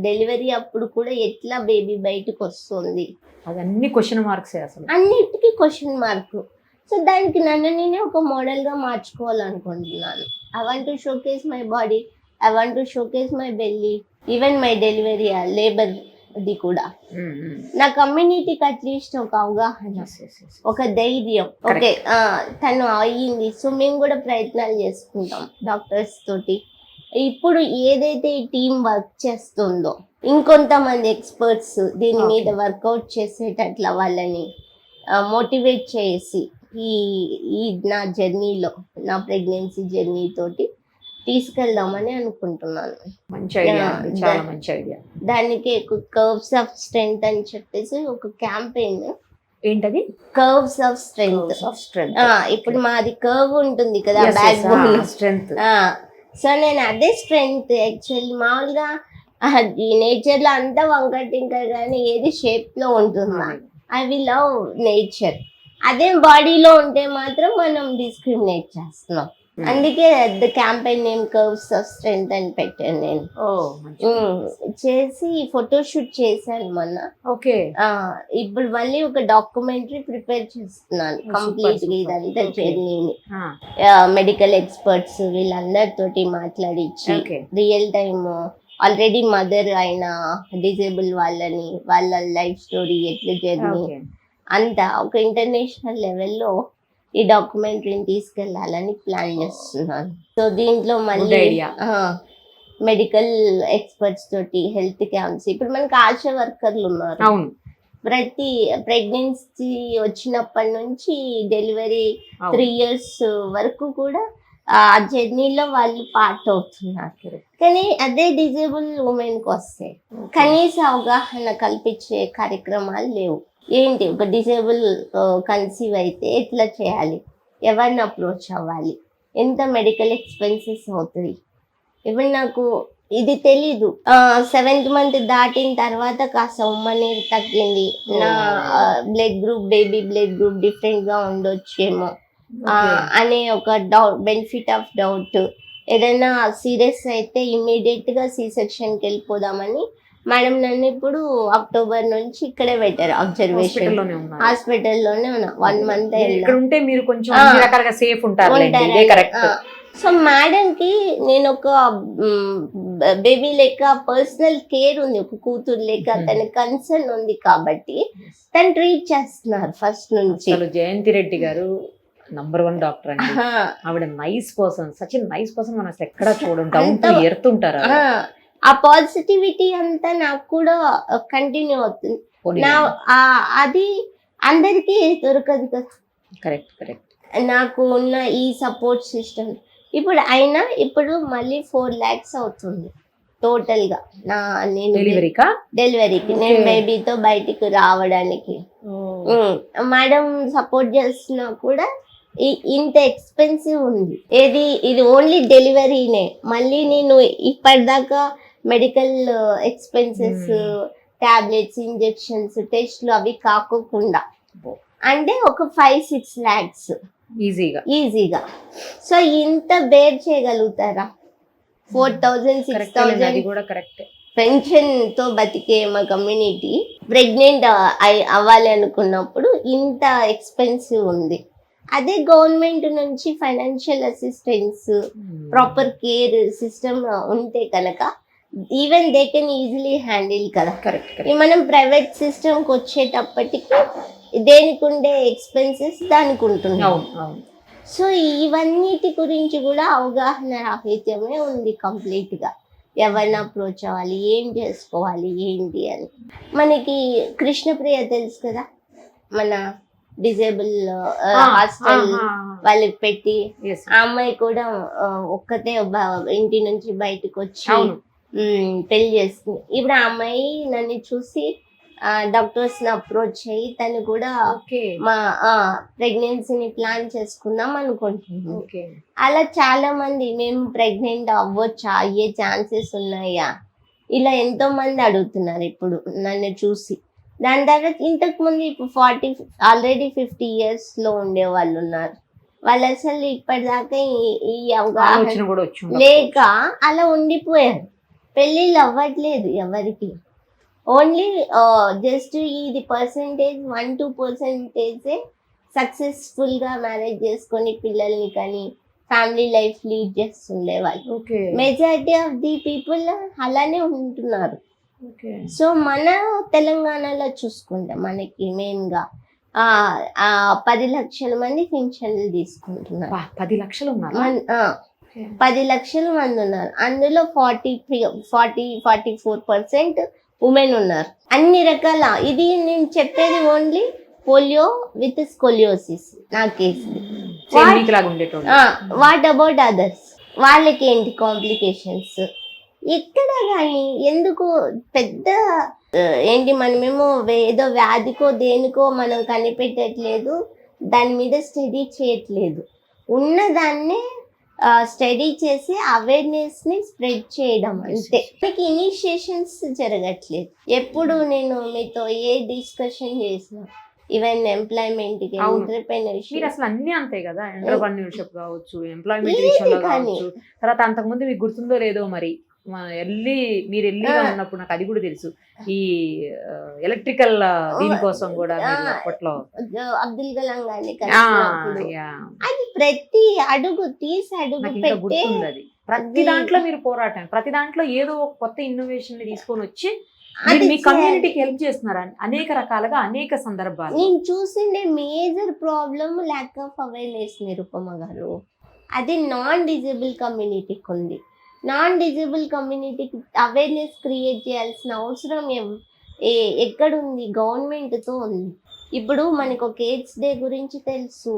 C: డెలివరీ అప్పుడు కూడా ఎట్లా బేబీ బయటకు వస్తుంది,
B: అదన్నీ క్వశ్చన్ మార్క్స్, అసలు
C: అన్నిటికీ క్వశ్చన్ మార్క్. సో దానికి నన్ను నేనే ఒక మోడల్ గా మార్చుకోవాలనుకుంటున్నాను. I want to showcase my body, I want to showcase my belly, even my delivery labour అది కూడా. నా కమ్యూనిటీకి అట్లీస్ట్ ఒక అవగాహన, ఒక ధైర్యం. ఓకే తను అయ్యింది, సో మేము కూడా ప్రయత్నాలు చేసుకుంటాం డాక్టర్స్ తోటి. ఇప్పుడు ఏదైతే ఈ టీం వర్క్ చేస్తుందో ఇంకొంతమంది ఎక్స్పర్ట్స్ దీని మీద వర్కౌట్ చేసేటట్ల వాళ్ళని మోటివేట్ చేసి ఈ నా జర్నీలో, నా ప్రెగ్నెన్సీ జర్నీ తోటి తీసుకెళ్దామని అనుకుంటున్నాను.
B: మంచి ఐడియా, చాలా మంచి ఐడియా.
C: దానికి కర్వ్స్ ఆఫ్ స్ట్రెంగ్త్ అని చెప్పేసి ఒక క్యాంపెయిన్.
B: ఏంటది?
C: Curves of strength. ఇప్పుడు మాది కర్వ్ ఉంటుంది కదా బ్యాక్ బోన్
B: స్ట్రెంగ్త్.
C: సో నేను అదే స్ట్రెంగ్త్ యాక్చువల్లీ మామూలుగా ఈ నేచర్ లో అంతా వంకటింకర్ కానీ ఏది షేప్ లో ఉంటుందా, ఐ విల్ లవ్ నేచర్. అదే బాడీలో ఉంటే మాత్రం మనం డిస్క్రిమినేట్ చేస్తున్నాం. అందుకే the campaign name curves of strength అని పెట్టాను నేను. చేసి ఫోటోషూట్ చేశాను మొన్న.
B: ఓకే.
C: ఇప్పుడు మళ్ళీ ఒక డాక్యుమెంటరీ ప్రిపేర్ చేస్తున్నాను కంప్లీట్ గా ఇదంతా జర్నీని. మెడికల్ ఎక్స్పర్ట్స్ వీళ్ళందరితోటి మాట్లాడించి రియల్ టైమ్ ఆల్రెడీ మదర్ అయిన డిజేబుల్ వాళ్ళని, వాళ్ళ లైఫ్ స్టోరీ ఎట్లా జర్నీ అంతా ఒక ఇంటర్నేషనల్ లెవెల్లో ఈ డాక్యుమెంటరీని తీసుకెళ్లాలని ప్లాన్ చేస్తున్నాను. సో దీంట్లో మళ్ళీ మెడికల్ ఎక్స్పర్ట్స్ తోటి హెల్త్ క్యాంప్స్, ఇప్పుడు మనకి ఆశా వర్కర్లు ఉన్నారు. ప్రతి ప్రెగ్నెన్సీ వచ్చినప్పటి నుంచి డెలివరీ 3 years వరకు కూడా ఆ జర్నీలో వాళ్ళు పార్ట్ అవుతున్నారు. కానీ అదే డిజేబుల్ ఉమెన్కి వస్తే కనీస అవగాహన కల్పించే కార్యక్రమాలు లేవు. ఏంటి ఒక డిజేబుల్ కన్సీవ్ అయితే ఎట్లా చేయాలి, ఎవరిని అప్రోచ్ అవ్వాలి, ఎంత మెడికల్ ఎక్స్పెన్సెస్ అవుతుంది, ఇప్పుడు నాకు ఇది తెలీదు. 7th month దాటిన తర్వాత కాస్త ఉమ్మనీరు తగ్గింది, నా blood group baby blood group different గా ఉండొచ్చేమో అనే ఒక డౌట్, బెనిఫిట్ ఆఫ్ డౌట్. ఏదైనా సీరియస్ అయితే ఇమ్మీడియట్ గా సి సెక్షన్ కి వెళ్ళిపోదామని మేడం నన్ను ఇప్పుడు అక్టోబర్ నుంచి ఇక్కడే పెట్టారు అబ్జర్వేషన్ హాస్పిటల్లోనే ఉన్నా. 1 month
B: ఉంటే మీరు కొంచెం రకాలుగా సేఫ్ ఉంటారు.
C: సో మేడం కి నేను ఒక బేబీ లెక్క పర్సనల్ కేర్ ఉంది, ఒక కూతురు లెక్క తన కన్సర్న్ ఉంది కాబట్టి తను ట్రీట్ చేస్తున్నారు ఫస్ట్ నుంచి.
B: జయంతి రెడ్డి గారు నంబర్ 1 డాక్టర్ అండి. ఆవిడ nice person, such nice person. మనం అసలు ఎక్కడ చూడండి, డౌన్ టు ఎర్త్ ఉంటారు.
C: ఆ పాజిటివిటీ అంతా నాకు కూడా కంటిన్యూ అవుతుంది. అది అందరికీ దొరకదు కదా.
B: కరెక్ట్.
C: నాకు ఉన్న ఈ సపోర్ట్ సిస్టమ్ ఇప్పుడు అయినా ఇప్పుడు మళ్ళీ 4 lakhs అవుతుంది టోటల్ గా నేను
B: డెలివరీకా?
C: డెలివరీకి నేను బేబీతో బయటికి రావడానికి మేడం సపోర్ట్ చేస్తున్నా కూడా ఇంత ఎక్స్పెన్సివ్ ఉంది. ఇది ఓన్లీ డెలివరీనే. మళ్ళీ నేను ఇప్పటిదాకా మెడికల్ ఎక్స్పెన్సెస్, టాబ్లెట్స్, ఇంజెక్షన్స్, టెస్ట్లు అవి కాకోకుండా అంటే ఒక 5-6 lakhs ఈజీగా. సో ఇంత బేర్ చేయగలుగుతారా? 4,000 6,000 పెన్షన్ తో బతికే మా కమ్యూనిటీ ప్రెగ్నెంట్ అవ్వాలి అనుకున్నప్పుడు ఇంత ఎక్స్పెన్సివ్ ఉంది. అదే గవర్నమెంట్ నుంచి financial assistance, proper care system ఉంటే కనుక even they can easily handle కదా. మనం ప్రైవేట్ సిస్టమ్కి వచ్చేటప్పటికి దేనికి ఉండే ఎక్స్పెన్సెస్ దానికి ఉంటున్నాం. సో ఇవన్నిటి గురించి కూడా అవగాహన రాహిత్యమే ఉంది కంప్లీట్ గా. ఎవరిని అప్రోచ్ అవ్వాలి, ఏం చేసుకోవాలి, ఏంటి అని. మనకి కృష్ణప్రియ తెలుసు కదా, మన డిజేబుల్ హాస్టల్ వాళ్ళకి పెట్టి ఆ అమ్మాయి కూడా ఒక్కతే ఇంటి నుంచి బయటకు వచ్చి పెళ్లి చేసుకుంది. ఇప్పుడు ఆ అమ్మాయి నన్ను చూసి డాక్టర్స్ ని అప్రోచ్ అయ్యి తను కూడా మా ప్రెగ్నెన్సీని ప్లాన్ చేసుకుందాం అనుకుంటున్నాం. అలా చాలా మంది మేము ప్రెగ్నెంట్ అవ్వచ్చా, అయ్యే ఛాన్సెస్ ఉన్నాయా, ఇలా ఎంతో మంది అడుగుతున్నారు ఇప్పుడు నన్ను చూసి. దాని తర్వాత ఇంతకు ముందు ఇప్పుడు 40 ఆల్రెడీ 50 years లో ఉండే వాళ్ళు ఉన్నారు. వాళ్ళు అసలు ఇప్పటిదాకా ఈ అవగాహన లేక అలా ఉండిపోయారు. పెళ్ళిళ్ళు అవ్వట్లేదు ఎవరికి. ఓన్లీ జస్ట్ ఇది పర్సంటేజ్ 1-2% సక్సెస్ఫుల్ గా మ్యారేజ్ చేసుకొని పిల్లల్ని కానీ ఫ్యామిలీ లైఫ్ లీడ్ చేస్తుండే వాళ్ళు. మెజారిటీ ఆఫ్ ది పీపుల్ అలానే ఉంటున్నారు. సో మన తెలంగాణలో చూసుకుంటే మనకి మెయిన్ గా 10 లక్షల మంది పింఛన్లు తీసుకుంటున్నారు.
B: 10 లక్షలు
C: 10 లక్షల మంది ఉన్నారు. అందులో 44% ఉమెన్ ఉన్నారు. అన్ని రకాల ఇది నేను చెప్పేది ఓన్లీ పోలియో విత్ స్కోలియోసిస్ నా కేసు. What about others? వాళ్ళకి ఏంటి కాంప్లికేషన్స్? ఎక్కడ కానీ ఎందుకు పెద్ద ఏంటి మనమేమో ఏదో వ్యాధికో దేనికో మనం కనిపెట్టట్లేదు, దాని మీద స్టడీ చేయట్లేదు. ఉన్నదాన్నే స్టడీ చేసి అవేర్నెస్ ని స్ప్రెడ్ చేయడం అంతే. మీకు ఇనిషియేషన్స్ జరగట్లేదు. ఎప్పుడు నేను మీతో ఏ డిస్కషన్ చేసినా ఈవెన్ ఎంప్లాయ్మెంట్ కి, ఎంటర్‌ప్రెన్యూర్‌షిప్
B: అసలు అన్ని అంతే కదా. ఎంటర్‌ప్రెన్యూర్‌షిప్ కావచ్చు, ఎంప్లాయ్మెంట్ విషయంలో కావచ్చు. తర్వాత అంతకుముందు మీకు గుర్తుందో లేదో మరి మీరు ఉన్నప్పుడు నాకు అది కూడా తెలుసు, ఈ ఎలక్ట్రికల్ దీనికోసం కూడా అప్పట్లో
C: అబ్దుల్ కలాం గారిని అది ప్రతి అడుగు తీసి అడుగు
B: గుర్తుంది. అది ప్రతి దాంట్లో మీరు పోరాటం, ప్రతి దాంట్లో ఏదో ఒక కొత్త ఇన్నోవేషన్ తీసుకొని వచ్చి మీ కమ్యూనిటీకి హెల్ప్ చేస్తున్నారు అనేక రకాలుగా, అనేక సందర్భాలు.
C: నేను చూసిండే major problem lack of awareness Nirupama గారు. అది నాన్ డిజేబుల్ కమ్యూనిటీకి ఉంది. నాన్ డిజేబుల్ కమ్యూనిటీకి అవేర్నెస్ క్రియేట్ చేయాల్సిన అవసరం ఎక్కడుంది? గవర్నమెంట్తో ఉంది. ఇప్పుడు మనకు ఒక ఎయిడ్స్ డే గురించి తెలుసు,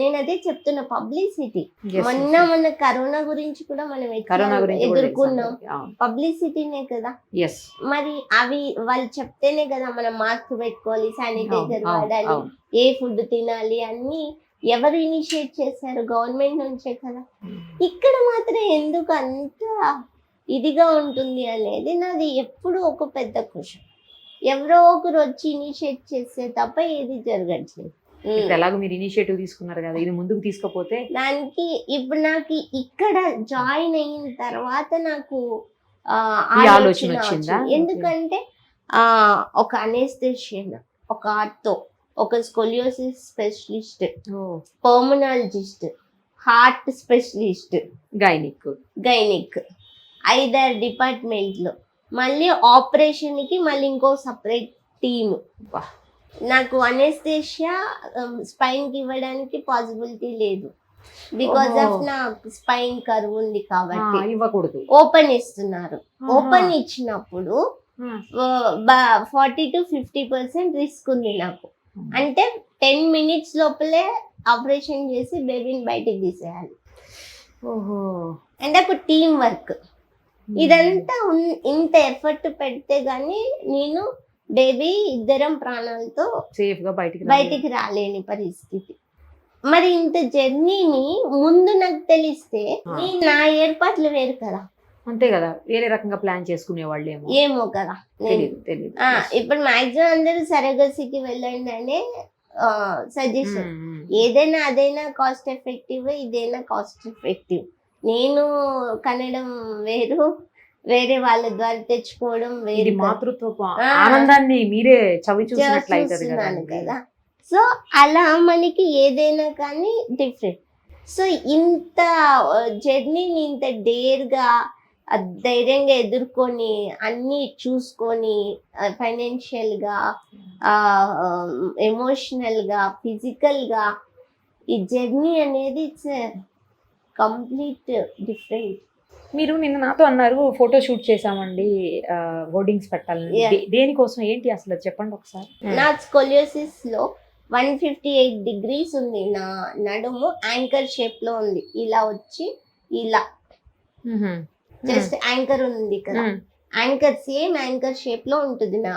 C: నేను అదే చెప్తున్నా, పబ్లిసిటీ. మొన్న కరోనా గురించి కూడా మనం ఎదుర్కొన్నాం, పబ్లిసిటీనే కదా. మరి అవి వాళ్ళు చెప్తేనే కదా మనం మాస్క్ పెట్టుకోవాలి, శానిటైజర్ వాడాలి, ఏ ఫుడ్ తినాలి అన్ని ఎవరు ఇనిషియేట్ చేశారు? గవర్నమెంట్ నుంచే కదా. ఇక్కడ మాత్రం ఎందుకు అంత ఇదిగా ఉంటుంది అనేది నాది ఎప్పుడు ఒక పెద్ద క్వశ్చన్. ఎవరో ఒకరు వచ్చి ఇనిషియేట్ చేస్తే తప్ప ఏది జరగట్లేదు.
B: ఎలాగో మీరు ఇనిషియేటివ్ తీసుకున్నారు కదా, ఇది ముందుకు తీసుకపోతే
C: దానికి ఇప్పుడు నాకు ఇక్కడ జాయిన్ అయిన తర్వాత నాకు
B: ఆలోచన వచ్చిందా?
C: ఎందుకంటే ఒక అనెస్థెషియన్, ఒక ఆర్తో, ఒక scoliosis specialist, pulmonologist, heart specialist, gynaec 5 డిపార్ట్మెంట్లు, మళ్ళీ ఆపరేషన్ కి మళ్ళీ ఇంకో సపరేట్ టీమ్. నాకు అనెస్థేషియా స్పైన్ కి ఇవ్వడానికి పాసిబిలిటీ లేదు, బికాస్ ఆఫ్ నా స్పైన్ కర్వ్ ఉంది కాబట్టి
B: ఇవ్వకూడదు.
C: ఓపెన్ ఇస్తున్నారు. ఓపెన్ ఇచ్చినప్పుడు 40-50% రిస్క్ ఉంది నాకు. అంటే 10 minutes లోపలే ఆపరేషన్ చేసి బేబీని బయటికి తీసేయాలి. అంటే ఒక టీమ్ వర్క్. ఇదంతా ఇంత ఎఫర్ట్ పెడితే గానీ నేను బేబీ ఇద్దరం ప్రాణాలతో
B: సేఫ్ గా
C: బయటికి రాలేని పరిస్థితి. మరి ఇంత జర్నీని ముందు నాకు తెలిస్తే నా ఏర్పాట్లు వేరు కదా.
B: అంతే కదా, వేరే రకంగా ప్లాన్ చేసుకునే వాళ్ళు
C: ఏమో కదా.
B: తెలియదు.
C: ఇప్పుడు మాక్సిమం అందరూ సరగసికి వెళ్ళండి అనే సజెషన్. ఏదైనా అదైనా కాస్ట్ ఎఫెక్టివ్, ఇదైనా కాస్ట్ ఎఫెక్టివ్. నేను కనడం వేరు, వేరే వాళ్ళ ద్వారా తెచ్చుకోవడం వేరు.
B: మాతృత్వ ఆనందాన్ని మీరే చవి చూసినట్లయితే
C: కదా. సో అలా మనకి ఏదైనా కానీ డిఫరెంట్. సో ఇంత జర్నీని ఇంత డేర్గా ధైర్యంగా ఎదుర్కొని అన్నీ చూసుకొని ఫైనాన్షియల్గా, ఎమోషనల్గా, ఫిజికల్గా ఈ జర్నీ అనేది ఇట్స్ కంప్లీట్ డిఫరెంట్.
B: మీరు నిన్న నాతో అన్నారు ఫోటో షూట్ చేసామండి, హోర్డింగ్స్ పెట్టాలని. దేనికోసం, ఏంటి అసలు చెప్పండి ఒకసారి.
C: నా స్కోలియోసిస్ లో 158 degrees ఉంది. నా నడుము యాంకర్ షేప్ లో ఉంది. ఇలా వచ్చి ఇలా జస్ట్ యాంకర్ ఉంది కదా, యాంకర్ సేమ్ యాంకర్ షేప్ లో ఉంటుంది నా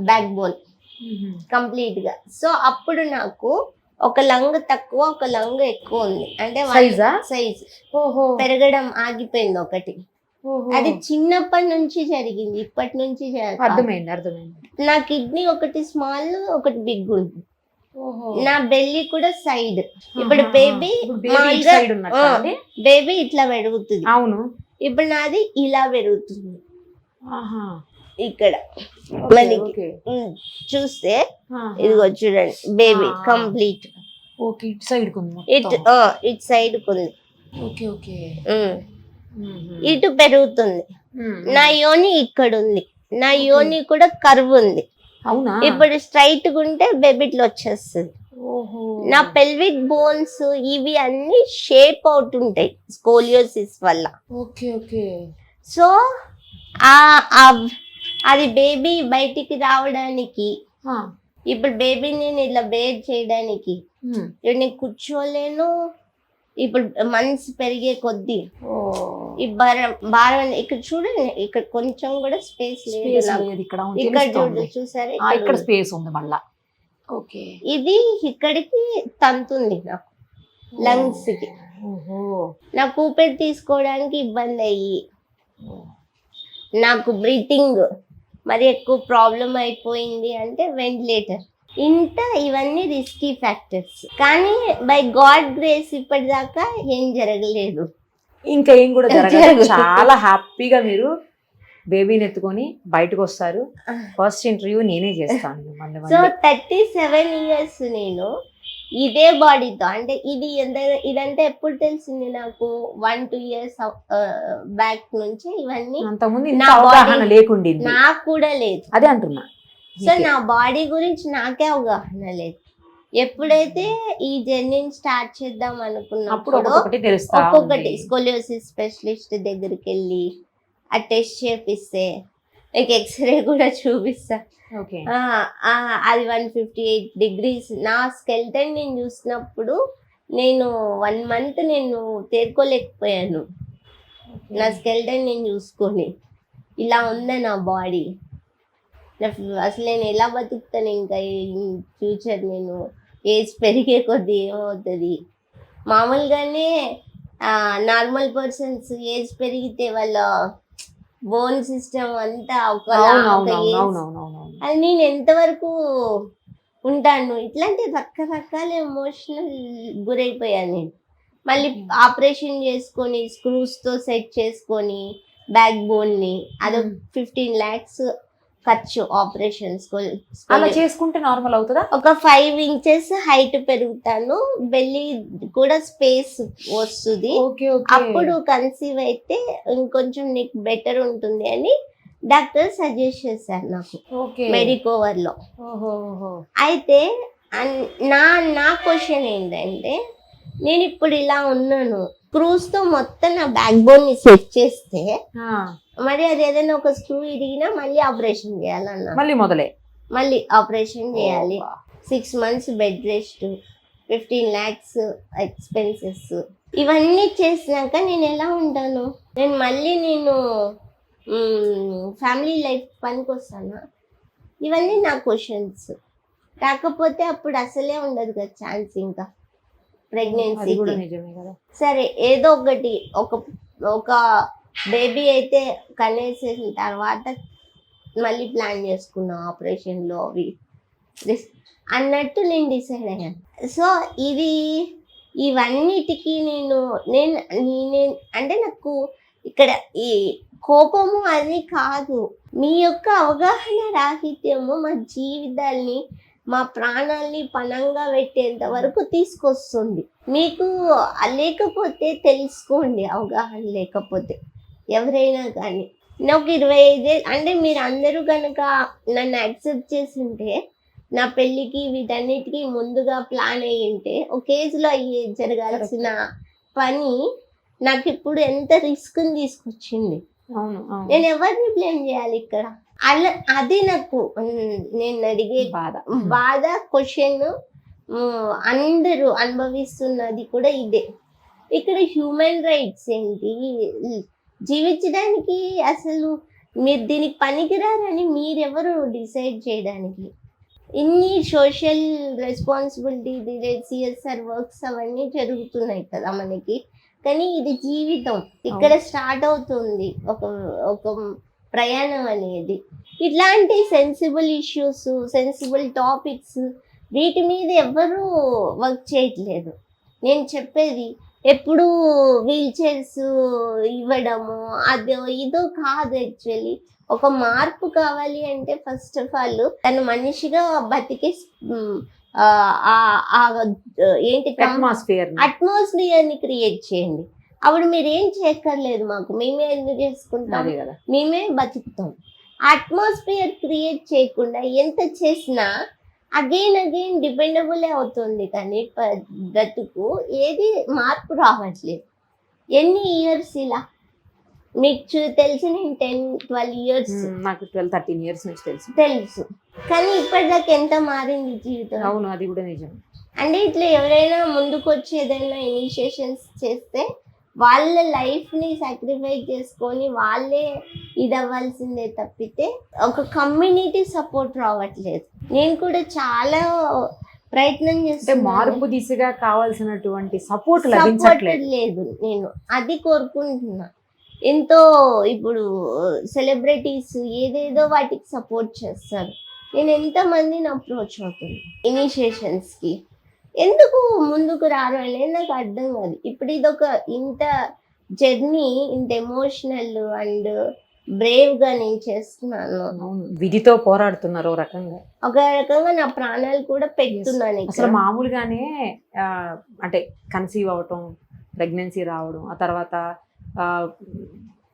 C: బ్యాక్ బోన్ కంప్లీట్ గా. సో అప్పుడు నాకు ఒక లంగ్ తక్కువ, ఒక లంగ్ ఎక్కువ ఉంది. అంటే సైజ్ పెరగడం ఆగిపోయింది ఒకటి. అది చిన్నప్పటి నుంచి జరిగింది, ఇప్పటి నుంచి
B: అర్థమైంది.
C: నా కిడ్నీ ఒకటి స్మాల్, ఒకటి బిగ్ ఉంది. నా బెల్లి కూడా సైడ్. ఇప్పుడు బేబీ ఇట్లా పెరుగుతుంది.
B: అవును,
C: ఇప్పుడు నాది ఇలా పెరుగుతుంది. ఇక్కడ మనకి చూస్తే ఇదిగో చూడండి, బేబీ కంప్లీట్
B: ఇటు సైడ్
C: ఉంది. ఇటు పెరుగుతుంది. నా యోని ఇక్కడ ఉంది. నా యోని కూడా కర్వ్ ఉంది.
B: అవునా?
C: ఇప్పుడు స్ట్రైట్ గా ఉంటే బేబీట్లో వచ్చేస్తుంది. నా పెల్విక్ బోన్స్ ఇవి అన్ని షేప్ అవుట్ ఉంటాయి స్కోలియోసిస్ వల్ల. సో అది బేబీ బయటికి రావడానికి, ఇప్పుడు బేబీని నేను ఇలా బేర్ చేయడానికి నేను కూర్చోలేను. ఇప్పుడు మనసు పెరిగే కొద్దీ ఈ భారం ఇక్కడ చూడండి, ఇక్కడ కొంచెం కూడా స్పేస్ లేదు. ఇక్కడ చూసారా,
B: ఇక్కడ స్పేస్ ఉంది మళ్ళా.
C: ఇది ఇక్కడికి తంతుంది నాకు, లంగ్స్ కి. నాకు ఊపిరి తీసుకోవడానికి ఇబ్బంది అయ్యి, నాకు బ్రీతింగ్ మరి ఎక్కువ ప్రాబ్లం అయిపోయింది. అంటే వెంటిలేటర్, ఇంత ఇవన్నీ రిస్కీ ఫ్యాక్టర్స్. కానీ బై గాడ్ గ్రేస్ ఇప్పటిదాకా ఏం జరగలేదు,
B: ఇంకా ఏం కూడా జరగలేదు. చాలా హ్యాపీగా మీరు బేబీని ఎత్తుకొని బయటకు వస్తారు. ఫస్ట్ ఇంటర్వ్యూ నేనే చేస్తాను.
C: సో 37 years నేను ఇదే బాడీతో, అంటే ఇదంటే ఎప్పుడు తెలిసింది నాకు, 1-2 years బ్యాక్ నుంచి ఇవన్నీ.
B: అంతకుముందు లేకుండి,
C: నాకు కూడా లేదు.
B: అదే అంటున్నా.
C: సో నా బాడీ గురించి నాకే అవగాహన లేదు. ఎప్పుడైతే ఈ జర్నీని స్టార్ట్ చేద్దాం అనుకున్నప్పుడు ఒక్కొక్కటి స్కోలియోసిస్ స్పెషలిస్ట్ దగ్గరికి వెళ్ళి ఆ టెస్ట్ చేపిస్తే, మీకు ఎక్స్రే కూడా చూపిస్తా. అది 158 degrees. నా స్కెల్టన్ నేను చూసినప్పుడు నేను 1 month నేను తేరుకోలేకపోయాను. నా స్కెల్టన్ నేను చూసుకొని ఇలా ఉందా నా బాడీ, అసలు నేను ఎలా బతుకుతాను ఇంకా ఫ్యూచర్. నేను ఏజ్ పెరిగే కొద్దీ ఏమవుతుంది, మామూలుగానే నార్మల్ పర్సన్స్ ఏజ్ పెరిగితే వాళ్ళ బోన్ సిస్టమ్ అంతా అది నేను ఎంతవరకు ఉంటాను. ఇట్లాంటి రకరకాల ఎమోషనల్ గురైపోయాను నేను. మళ్ళీ ఆపరేషన్ చేసుకొని స్క్రూస్తో సెట్ చేసుకొని బ్యాక్ బోన్ని, అదొక 15 lakhs ఖర్చు ఆపరేషన్స్.
B: అలా చేసుకుంటే నార్మల్ అవుతుందా?
C: ఒక 5 inches హైట్ పెరుగుతాను, బెల్లి కూడా స్పేస్ వస్తుంది. అప్పుడు కన్సీవ్ అయితే ఇంకొంచెం నీకు బెటర్ ఉంటుంది అని డాక్టర్ సజెస్ట్ చేశారు నాకు మెడికోవర్ లో. అయితే నా క్వశ్చన్ ఏంటంటే, నేను ఇప్పుడు ఇలా ఉన్నాను, క్రూస్ తో మొత్తం నా బ్యాక్ బోన్ ని సెట్ చేస్తే మరి అది ఏదైనా ఒక స్క్రూ ఇరిగినా మళ్ళీ ఆపరేషన్ చేయాలన్నా, మళ్ళీ ఆపరేషన్ చేయాలి. 6 months bed rest, 15 lakhs expenses. ఇవన్నీ చేసినాక నేను ఎలా ఉంటాను? నేను మళ్ళీ ఫ్యామిలీ లైఫ్ పనికి వస్తానా? ఇవన్నీ నా క్వశ్చన్స్. కాకపోతే అప్పుడు అసలే ఉండదు కదా ఛాన్స్ ఇంకా
B: అది కూడా
C: ప్రెగ్నెన్సీకి.
B: నిజమే కదా.
C: సరే ఏదో ఒకటి ఒక బేబీ అయితే కనేసిన తర్వాత మళ్ళీ ప్లాన్ చేసుకున్నాం ఆపరేషన్లో అవి అన్నట్టు నేను డిసైడ్ అయ్యాను. సో ఇవన్నిటికీ నేను అంటే నాకు ఇక్కడ ఈ కోపము అది కాదు, మీ యొక్క అవగాహన రాహిత్యము మా జీవితాల్ని మా ప్రాణాల్ని పణంగా పెట్టేంత వరకు తీసుకొస్తుంది. మీకు లేకపోతే తెలుసుకోండి, అవగాహన లేకపోతే ఎవరైనా కానీ. నాకు 25 అంటే మీరు అందరూ కనుక నన్ను యాక్సెప్ట్ చేసింటే నా పెళ్ళికి వీటన్నిటికీ ముందుగా ప్లాన్ అయ్యి ఉంటే ఒక ఏజ్లో జరగాల్సిన పని నాకు ఇప్పుడు ఎంత రిస్క్ని తీసుకొచ్చింది.
B: అవును అవును.
C: నేను ఎవరిని బ్లేమ్ చేయాలి ఇక్కడ? అలా అది నాకు నేను అడిగే బాధ క్వశ్చన్. అందరూ అనుభవిస్తున్నది కూడా ఇదే. ఇక్కడ హ్యూమన్ రైట్స్ ఏంటి? జీవించడానికి అసలు మీరు దీనికి పనికిరారని మీరెవరు డిసైడ్ చేయడానికి? ఇన్ని సోషల్ రెస్పాన్సిబిలిటీ సిఎస్ఆర్ వర్క్స్ అవన్నీ జరుగుతున్నాయి కదా మనకి, కానీ ఇది జీవితం ఇక్కడ స్టార్ట్ అవుతుంది ఒక ప్రయాణం అనేది. ఇట్లాంటి సెన్సిబుల్ ఇష్యూస్, సెన్సిబుల్ టాపిక్స్ వీటి మీద ఎవ్వరూ వర్క్ చేయట్లేదు. నేను చెప్పేది ఎప్పుడు వీల్ చైర్స్ ఇవ్వడము అదో ఇదో కాదు. యాక్చువల్లీ ఒక మార్పు కావాలి అంటే ఫస్ట్ ఆఫ్ ఆల్ తను మనిషిగా బతికే ఏంటి అట్మాస్ఫియర్ని క్రియేట్ చేయండి. అప్పుడు మీరు ఏం చేయక్కర్లేదు, మాకు మేమే ఎందుకు చేసుకుంటాం, మేమే బతుకుతాం. అట్మాస్ఫియర్ క్రియేట్ చేయకుండా ఎంత చేసినా అగైన్ డిపెండబుల్ అవుతుంది, కానీ బ్రతుకు ఏది మార్పు రావట్లేదు. ఎన్ని ఇయర్స్ ఇలా మీకు తెలుసు? నేను 10-12 ఇయర్స్,
B: నాకు 12-13 ఇయర్స్ నుంచి
C: తెలుసు. కానీ ఇప్పటిదాకా ఎంత మారింది జీవితం.
B: అవును, అది కూడా నిజం.
C: అంటే ఇట్లా ఎవరైనా ముందుకు వచ్చి ఏదైనా ఇనిషియేషన్స్ చేస్తే వాళ్ళ లైఫ్ని సాక్రిఫైస్ చేసుకొని వాళ్ళే ఇది అవ్వాల్సిందే తప్పితే ఒక కమ్యూనిటీ సపోర్ట్ రావట్లేదు. నేను కూడా చాలా ప్రయత్నం చేస్తే
B: మార్పు దిశగా కావాల్సినటువంటి సపోర్ట్
C: లేదు. నేను అది కోరుకుంటున్నా. ఎంతో ఇప్పుడు సెలబ్రిటీస్ ఏదేదో వాటికి సపోర్ట్ చేస్తారు. నేను ఎంతమందిని అప్రోచ్ అవుతుంది ఇనిషియేషన్స్కి, ఎందుకు ముందుకు రారు అనేది నాకు అర్థం కాదు. ఇప్పుడు ఇదొక ఇంత జర్నీ, ఇంత ఎమోషనల్ అండ్ బ్రేవ్గా నేను చేస్తున్నాను.
B: విధితో పోరాడుతున్నారు ఒక రకంగా
C: నా ప్రాణాలు కూడా పెడుతున్నాను.
B: అసలు మామూలుగానే అంటే కన్సీవ్ అవటం, ప్రెగ్నెన్సీ రావడం, ఆ తర్వాత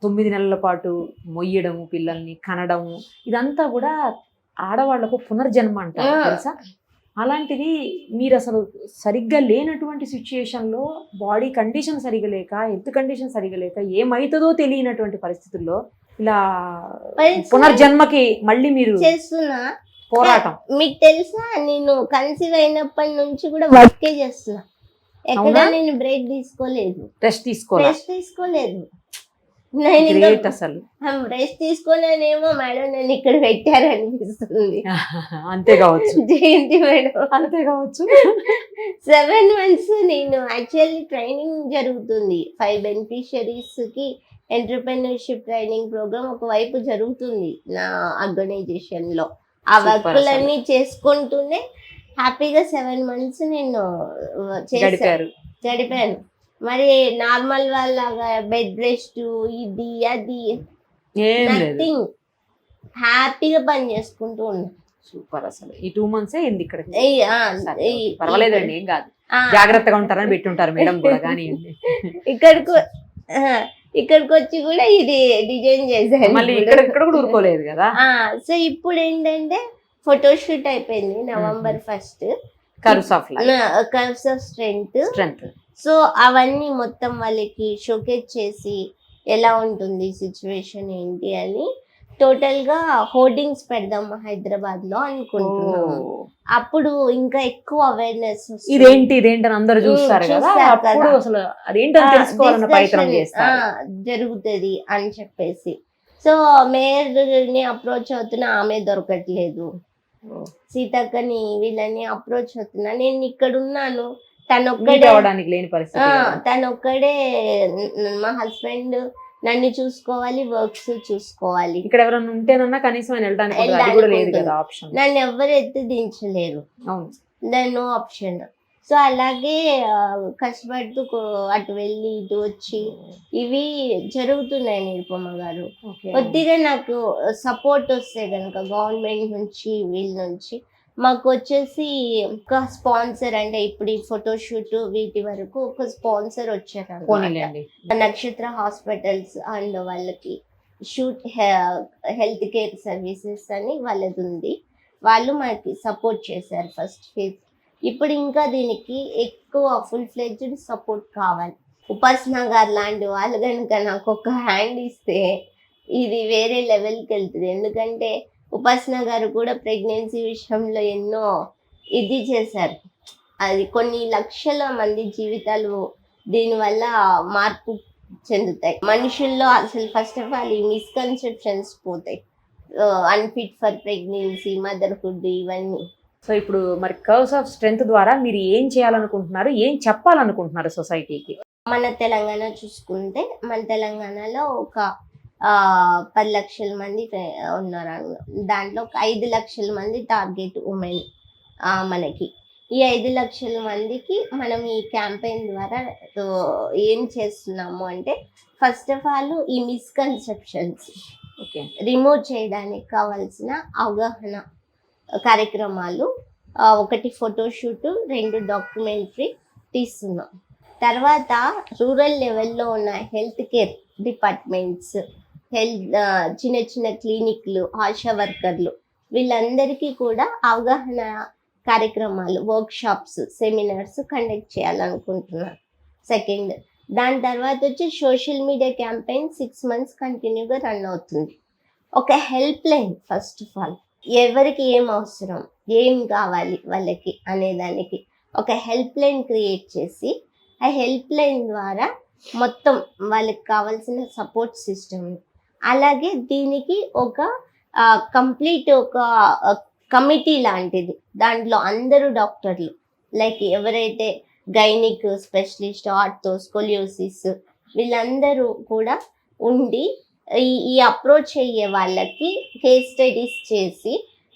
B: 9 నెలల పాటు మొయ్యడము, పిల్లల్ని కనడము, ఇదంతా కూడా ఆడవాళ్లకు పునర్జన్మ అంటారు తెలుసా. అలాంటిది మీరు అసలు సరిగ్గా లేనటువంటి సిచ్యుయేషన్లో, బాడీ కండిషన్ సరిగా లేక, హెల్త్ కండిషన్ సరిగా లేక, ఏమవుతుందో తెలియనటువంటి పరిస్థితుల్లో ఇలా పునర్జన్మకి మళ్ళీ మీరు
C: చేస్తున్నా
B: పోరాటం.
C: మీకు తెలుసా, నేను కన్సీవ్ అయినప్పటి నుంచి కూడా వర్కే చేస్తున్నా. ఎక్కడ నేను బ్రేక్ తీసుకోలేదు,
B: రెస్ట్
C: తీసుకోలేదు.
B: అసలు
C: రెస్ట్ తీసుకోలేనేమో మేడం, నన్ను ఇక్కడ పెట్టారు అనిపిస్తుంది.
B: అంతే కావచ్చు,
C: జయంతి మేడం
B: అంతే కావచ్చు.
C: 7 months నేను యాక్చువల్లీ ట్రైనింగ్ జరుగుతుంది 5 బెనిఫిషరీస్కి. ఎంటర్‌ప్రెన్యూర్‌షిప్ ట్రైనింగ్ ప్రోగ్రామ్ ఒకవైపు జరుగుతుంది నా ఆర్గనైజేషన్లో. ఆ వర్క్లన్నీ చేసుకుంటూనే హ్యాపీగా 7 months నేను గడిపాను. మరి నార్మల్ వాళ్ళగా బెడ్ రెస్ట్ ఇది అది నథింగ్, హ్యాపీగా పని చేసుకుంటూ ఉన్నా.
B: సూపర్. అసలు ఈ 2 months ఏంది ఇక్కడ? పర్వాలేదండి, ఏం కాదు, జాగ్రత్తగా ఉంటారని పెట్టుంటారు మేడం కూడా. కానీ
C: ఇక్కడికి వచ్చి కూడా ఇది డిజైన్ చేశాను,
B: మళ్ళీ ఇక్కడ కూడా ఊరుకోలేదు కదా.
C: సో ఇప్పుడు ఏంటంటే ఫోటోషూట్ అయిపోయింది November 1st, curves of strength. So అవన్నీ మొత్తం వాళ్ళకి షోకేజ్ చేసి ఎలా ఉంటుంది సిచ్యువేషన్ ఏంటి అని టోటల్ గా హోర్డింగ్స్ పెడదాం హైదరాబాద్ లో అనుకుంటున్నాము. అప్పుడు ఇంకా ఎక్కువ అవేర్నెస్
B: ఇదేంటి అని అందరూ చూస్తారు కదా,
C: చూస్తారు కదా.
B: అప్పుడు అసలు అదేంటని తెలుసుకోవాలన్న ప్రయత్నం చేస్తారు.
C: జరుగుతుంది అని చెప్పేసి. సో మేయర్ ని అప్రోచ్ అవుతున్నా, ఆమె దొరకట్లేదు. సీతక్కని వీళ్ళని అప్రోచ్ అవుతున్నా, నేను ఇక్కడ ఉన్నాను, తనొక్కడే
B: అవడానికి లేని పరిస్థితి కదా.
C: తనొక్కడే మా హస్బెండ్ నన్ను చూసుకోవాలి, వర్క్స్ చూసుకోవాలి.
B: ఇక్కడ ఎవరైనా ఉంటేనన్నా కనీసం ఆయన వెళ్ళడానికి ఉండదు, అది కూడా లేదు కదా ఆప్షన్.
C: నన్ను ఎవరు ఎత్తి దించలేరు,
B: అవును,
C: నో ఆప్షన్. సో అలాగే కష్టపడుతూ అటు వెళ్ళి ఇటు వచ్చి ఇవి జరుగుతున్నాయి నిరుపమ గారు. కొద్దిగా నాకు సపోర్ట్ వస్తే కనుక గవర్నమెంట్ నుంచి, వీళ్ళ నుంచి మాకు వచ్చేసి ఒక స్పాన్సర్, అంటే ఇప్పుడు ఈ ఫోటోషూట్ వీటి వరకు ఒక స్పాన్సర్ వచ్చారు, నక్షత్ర హాస్పిటల్స్ అండ్ వాళ్ళకి షూట్ హెల్త్ కేర్ సర్వీసెస్ అని వాళ్ళది ఉంది. వాళ్ళు మనకి సపోర్ట్ చేశారు ఫస్ట్ ఫేజ్. ఇప్పుడు ఇంకా దీనికి ఎక్కువ ఫుల్ ఫ్లెడ్జ్డ్ సపోర్ట్ కావాలి. ఉపాసన గారు లాంటి వాళ్ళు కనుక నాకు ఒక హ్యాండ్ ఇస్తే ఇది వేరే లెవెల్కి వెళ్తుంది. ఎందుకంటే ఉపాసన గారు కూడా ప్రెగ్నెన్సీ విషయంలో ఎన్నో ఇది చేశారు. అది కొన్ని లక్షల మంది జీవితాలు దీనివల్ల మార్పు చెందుతాయి. మనుషుల్లో అసలు ఫస్ట్ ఆఫ్ ఆల్ ఈ మిస్కన్సెప్షన్స్ పోతాయి, అన్ఫిట్ ఫర్ ప్రెగ్నెన్సీ, మదర్హుడ్, ఇవన్నీ.
B: సో ఇప్పుడు మరి కర్వ్స్ ఆఫ్ స్ట్రెంగ్త్ ద్వారా మీరు ఏం చేయాలనుకుంటున్నారు, ఏం చెప్పాలనుకుంటున్నారు సొసైటీకి?
C: మన తెలంగాణ చూసుకుంటే, మన తెలంగాణలో ఒక 10 లక్షల మంది ఉన్నారు. దాంట్లో ఒక 5 లక్షల మంది టార్గెట్ ఉమెన్ మనకి. ఈ 5 లక్షల మందికి మనం ఈ క్యాంపెయిన్ ద్వారా ఏం చేస్తున్నాము అంటే, ఫస్ట్ ఆఫ్ ఆల్ ఈ మిస్కన్సెప్షన్స్ రిమూవ్ చేయడానికి కావాల్సిన అవగాహన కార్యక్రమాలు, 1 ఫోటోషూట్, 2 డాక్యుమెంటరీ తీస్తున్నాం. తర్వాత రూరల్ లెవెల్లో ఉన్న హెల్త్ కేర్ డిపార్ట్మెంట్స్, చిన్న చిన్న క్లినిక్లు, ఆశా వర్కర్లు, వీళ్ళందరికీ కూడా అవగాహన కార్యక్రమాలు, వర్క్షాప్స్, సెమినార్స్ కండక్ట్ చేయాలనుకుంటున్నాను. సెకండ్, దాని తర్వాత వచ్చి సోషల్ మీడియా క్యాంపెయిన్ 6 months కంటిన్యూగా రన్ అవుతుంది. ఒక help line, first of all ఎవరికి ఏం అవసరం, ఏం కావాలి వాళ్ళకి అనేదానికి ఒక హెల్ప్ లైన్ క్రియేట్ చేసి, ఆ హెల్ప్ లైన్ ద్వారా మొత్తం వాళ్ళకి కావాల్సిన సపోర్ట్ సిస్టమ్, అలాగే దీనికి ఒక కంప్లీట్ ఒక కమిటీ లాంటిది, దాంట్లో అందరూ డాక్టర్లు, లైక్ ఎవరైతే గైనిక్ స్పెషలిస్ట్, ఆర్థో, స్కోలియోసిస్, వీళ్ళందరూ కూడా ఉండి ఈ అప్రోచ్ అయ్యే వాళ్ళకి కేస్ స్టడీస్ చేసి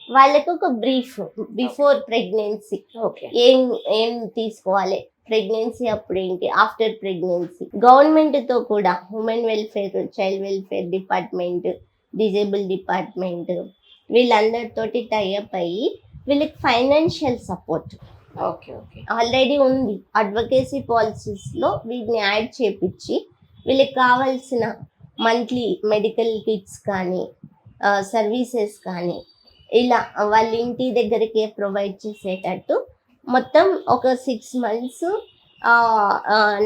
C: వాళ్ళకి ఒక బ్రీఫ్ బిఫోర్ ప్రెగ్నెన్సీ ఏం తీసుకోవాలి, ప్రెగ్నెన్సీ అప్పుడు ఏంటి, ఆఫ్టర్ ప్రెగ్నెన్సీ. గవర్నమెంట్తో కూడా women welfare, child welfare department, disable department, వీళ్ళందరితోటి టైఅప్ అయ్యి వీళ్ళకి ఫైనాన్షియల్ సపోర్ట్ ఆల్రెడీ ఉంది. అడ్వకేసీ పాలసీస్లో వీటిని యాడ్ చేపించి వీళ్ళకి కావాల్సిన మంత్లీ మెడికల్ కిట్స్ కానీ, సర్వీసెస్ కానీ, ఇలా వాళ్ళ ఇంటి దగ్గరికి ప్రొవైడ్ చేసేటట్టు మొత్తం ఒక 6 months,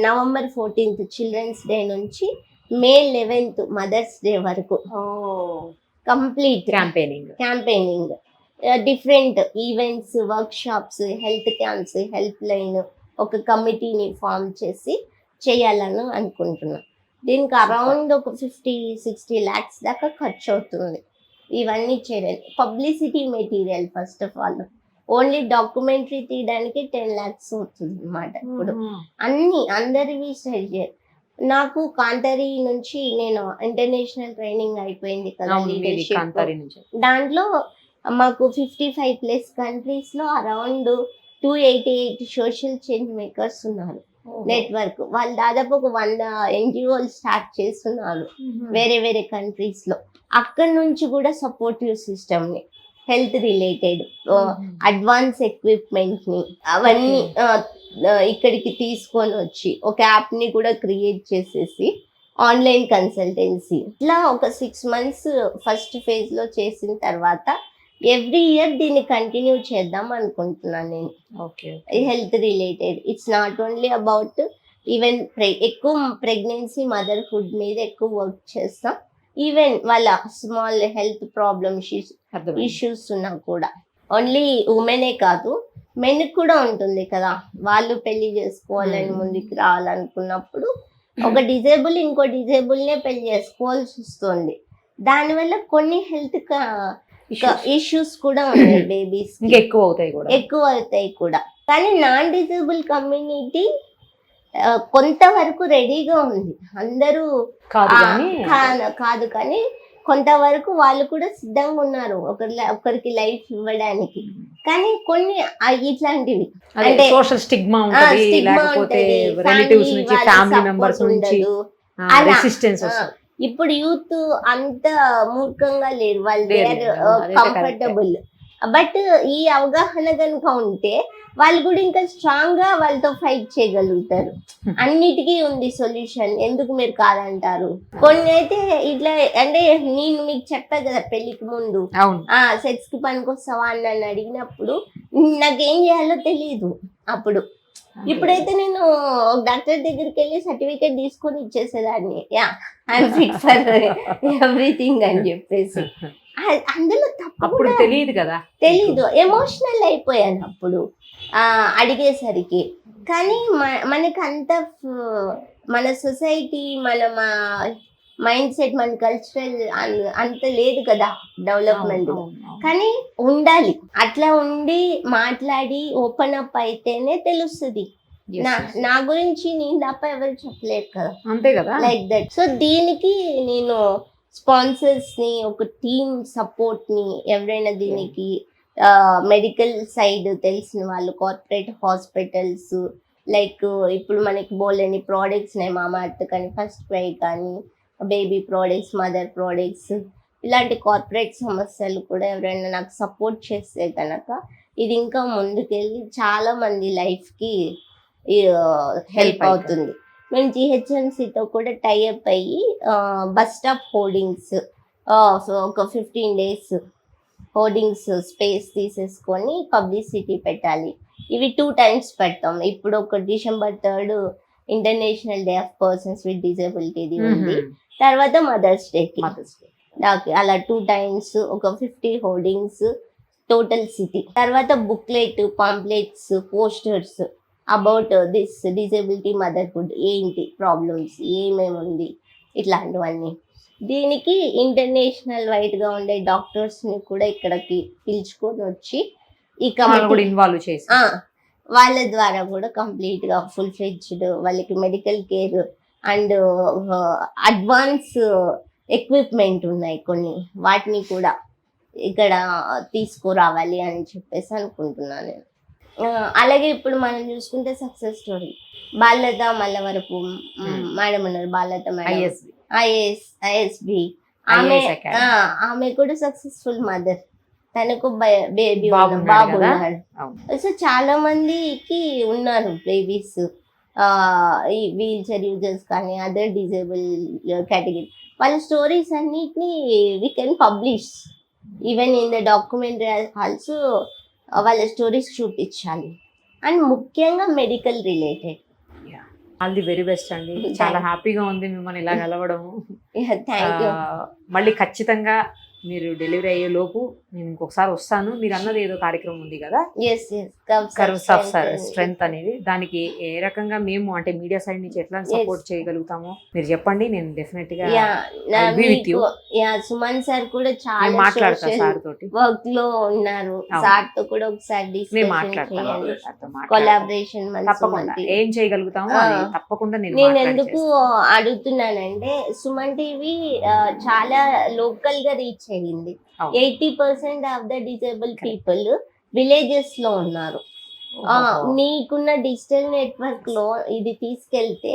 C: November 14th children's day నుంచి May 11th మదర్స్ డే వరకు complete campaigning, different events, workshops, health camps, helpline, ఒక కమిటీని ఫామ్ చేసి చేయాలని అనుకుంటున్నాను. దీనికి అరౌండ్ ఒక 50-60 lakhs దాకా ఖర్చు అవుతుంది. ఇవన్నీ చేయాలి. Publicity material first of all, only documentary తీయడానికి 10 lakhs అవుతుంది అన్నమాట. ఇప్పుడు అందరివి స్టడీ చేయాలి. నాకు కాంటరీ నుంచి నేను ఇంటర్నేషనల్ ట్రైనింగ్ అయిపోయింది కదా లీడర్షిప్, దాంట్లో మాకు 55+ కంట్రీస్లో అరౌండ్ 288 సోషల్ చేంజ్ మేకర్స్ ఉన్నారు నెట్వర్క్. వాళ్ళు దాదాపు ఒక 100 NGOలు స్టార్ట్ చేస్తున్నారు వేరే వేరే కంట్రీస్లో. అక్కడి నుంచి కూడా సపోర్టివ్ సిస్టమ్ని, హెల్త్ రిలేటెడ్ అడ్వాన్స్ ఎక్విప్మెంట్ని అవన్నీ ఇక్కడికి తీసుకొని వచ్చి ఒక యాప్ని కూడా క్రియేట్ చేసేసి ఆన్లైన్ కన్సల్టెన్సీ, ఇట్లా ఒక 6 months ఫస్ట్ ఫేజ్లో చేసిన తర్వాత ఎవ్రీ ఇయర్ దీన్ని కంటిన్యూ చేద్దాం అనుకుంటున్నాను నేను. Health related, it's not only about even ఎక్కువ ప్రెగ్నెన్సీ, మదర్హుడ్ మీద ఎక్కువ వర్క్ చేస్తాం. ఈవెన్ వాళ్ళ స్మాల్ హెల్త్ ప్రాబ్లమ్స్
B: అర్థమైంది.
C: ఇష్యూస్ ఉన్నా కూడా ఓన్లీ ఉమెనే కాదు మెన్ కూడా ఉంటుంది కదా, వాళ్ళు పెళ్లి చేసుకోవాలని ముందుకు రావాలనుకున్నప్పుడు ఒక డిజేబుల్ ఇంకో డిజేబుల్ నే పెళ్లి చేసుకోవాల్సి వస్తుంది. దానివల్ల కొన్ని హెల్త్ ఇష్యూస్ కూడా ఉన్నాయి బేబీస్
B: ఇంకా ఎక్కువ అవుతాయి కూడా.
C: ఎక్కువ అవుతాయి కూడా. కానీ నాన్ డిజేబుల్ కమ్యూనిటీ కొంతవరకు రెడీగా ఉంది. అందరూ
B: కాదు కానీ
C: కాదు కానీ కొంతవరకు వాళ్ళు కూడా సిద్ధంగా ఉన్నారు ఒకరికి లైఫ్ ఇవ్వడానికి. కానీ కొన్ని ఇట్లాంటివి అంటే
B: సోషల్ స్టిగ్మా ఉంటుంది,
C: stigma
B: లేకపోతే
C: ఉంటది,
B: రిలేటివ్స్
C: family
B: నుంచి
C: వాళ్ళ
B: ఫ్యామిలీ
C: support
B: మెంబర్స్ నుంచి
C: ఉండదు. అలా.
B: రెసిస్టెన్స్ వస్తుంది.
C: ఇప్పుడు యూత్ అంత మూర్ఖంగా లేరు, వాళ్ళు
B: లేరు, అదైతే
C: కంఫర్టబుల్. బట్ ఈ అవగాహన కనుక ఉంటే వాళ్ళు కూడా ఇంకా స్ట్రాంగ్ గా వాళ్ళతో ఫైట్ చేయగలుగుతారు. అన్నిటికీ ఉంది సొల్యూషన్, ఎందుకు మీరు కాదంటారు? కొన్ని అయితే ఇట్లా అంటే నేను మీకు చెప్పా కదా పెళ్లికి ముందు
B: అవును.
C: సెక్స్ కి పనికొస్తావా అని నన్ను అడిగినప్పుడు నాకేం చేయాలో తెలియదు అప్పుడు. ఇప్పుడైతే నేను డాక్టర్ దగ్గరికి వెళ్ళి సర్టిఫికేట్ తీసుకొని ఇచ్చేసేదాన్ని, yeah I'm fit for everything అని చెప్పేసి. అందులో
B: అప్పుడు తెలియదు కదా,
C: తెలీదు, ఎమోషనల్ అయిపోయాను అప్పుడు అడిగేసరికి. కానీ మనకి అంత మన సొసైటీ మన మైండ్ సెట్ మన కల్చరల్ అంత లేదు కదా డెవలప్మెంట్. కానీ ఉండాలి, అట్లా ఉండి మాట్లాడి ఓపెన్ అప్ అయితేనే తెలుస్తుంది. నా గురించి నేను తప్ప ఎవరు చెప్పలేరు కదా,
B: అంతే కదా,
C: లైక్ దట్. సో దీనికి నేను స్పాన్సర్స్ ని, ఒక టీమ్ సపోర్ట్ ని, ఎవరైనా దీనికి మెడికల్ సైడ్ తెలిసిన వాళ్ళు, కార్పొరేట్ హాస్పిటల్స్ లైక్ ఇప్పుడు మనకి బోల్డని ప్రోడక్ట్స్ ఉన్నాయి, మామార్త్ కానీ, ఫస్ట్ క్రై కానీ, బేబీ ప్రోడక్ట్స్, మదర్ ప్రోడక్ట్స్, ఇలాంటి కార్పొరేట్ సమస్యలు కూడా ఎవరైనా నాకు సపోర్ట్ చేస్తే కనుక ఇది ఇంకా ముందుకెళ్ళి చాలా మంది లైఫ్కి హెల్ప్ అవుతుంది. మేము జిహెచ్ఎంసీతో కూడా టైఅప్ అయ్యి బస్ స్టాప్ హోర్డింగ్స్ ఒక 15 days హోర్డింగ్స్ స్పేస్ తీసేసుకొని పబ్లిసిటీ పెట్టాలి. ఇవి 2 times పెడతాం. ఇప్పుడు ఒక December 3rd international day of persons with disability ఉంది, తర్వాత మదర్స్ డేకి నాకు అలా 2 times ఒక 50 హోర్డింగ్స్ టోటల్ సిటీ. తర్వాత booklet, pamphlets, posters about this disability motherhood, ఏంటి ప్రాబ్లమ్స్, ఏమేమి ఉంది, ఇట్లాంటివన్నీ. దీనికి ఇంటర్నేషనల్ వైడ్ గా ఉండే డాక్టర్స్ ని కూడా ఇక్కడికి పిలుచుకొని వచ్చి ఈ
B: ఇన్వాల్వ్ చేసి
C: వాళ్ళ ద్వారా కూడా కంప్లీట్ గా ఫుల్ ఫ్లెడ్జ్డ్ వాళ్ళకి medical care and advance equipment ఉన్నాయి కొన్ని, వాటిని కూడా ఇక్కడ తీసుకురావాలి అని చెప్పేసి అనుకుంటున్నాను నేను. అలాగే ఇప్పుడు మనం చూసుకుంటే సక్సెస్ స్టోరీ బాలత మల్లవరపు మేడం ఉన్నారు, బాలత మేడం ఐఎస్బి. ఆమె కూడా సక్సెస్ఫుల్ మదర్, తనకు బేబీ బాబు ఉన్నాడు. సో చాలా మందికి ఉన్నారు బేబీస్, ఈ వీల్ చైర్ యూజర్స్ కానీ అదర్ డిజేబుల్ కేటగిరీ. వాళ్ళ స్టోరీస్ అన్నిటిని we can publish even in the documentary also. వాళ్ళ స్టోరీస్ చూపించాలి, అండ్ ముఖ్యంగా medical related.
B: All the very best అండి, చాలా హ్యాపీగా ఉంది మిమ్మల్ని ఇలా కలవడం.
C: Thank you.
B: మళ్ళీ ఖచ్చితంగా మీరు డెలివరీ అయ్యే లోపు నేను ఇంకొకసారి వస్తాను. మీరు అన్నది ఏదో కార్యక్రమం ఉంది కదా, కర్వ్స్ ఆఫ్ స్ట్రెంగ్త్ అనేది, దానికి ఏ రకంగా మేము అంటే మీడియా సైడ్ నుంచి ఎట్లా సపోర్ట్ చేయగలుగుతామో మీరు చెప్పండి. నేను డెఫినెట్ గా
C: సుమన్ సార్ కూడా చాలా
B: మాట్లాడతాను సార్ తోటి,
C: వర్క్ లో ఉన్నారు. సార్ తో కూడా ఒకసారి కొలాబరేషన్
B: తప్పకుండా ఏం చేయగలుగుతామో తప్పకుండా
C: నేను ఎందుకు అడుగుతున్నానంటే సుమన్ టీవీ చాలా లోకల్ గా రీచ్ అయ్యింది. 80% of the disable people villages లో ఉన్నారు. నీకున్న డిజిటల్ నెట్వర్క్ లో ఇది తీసుకెళ్తే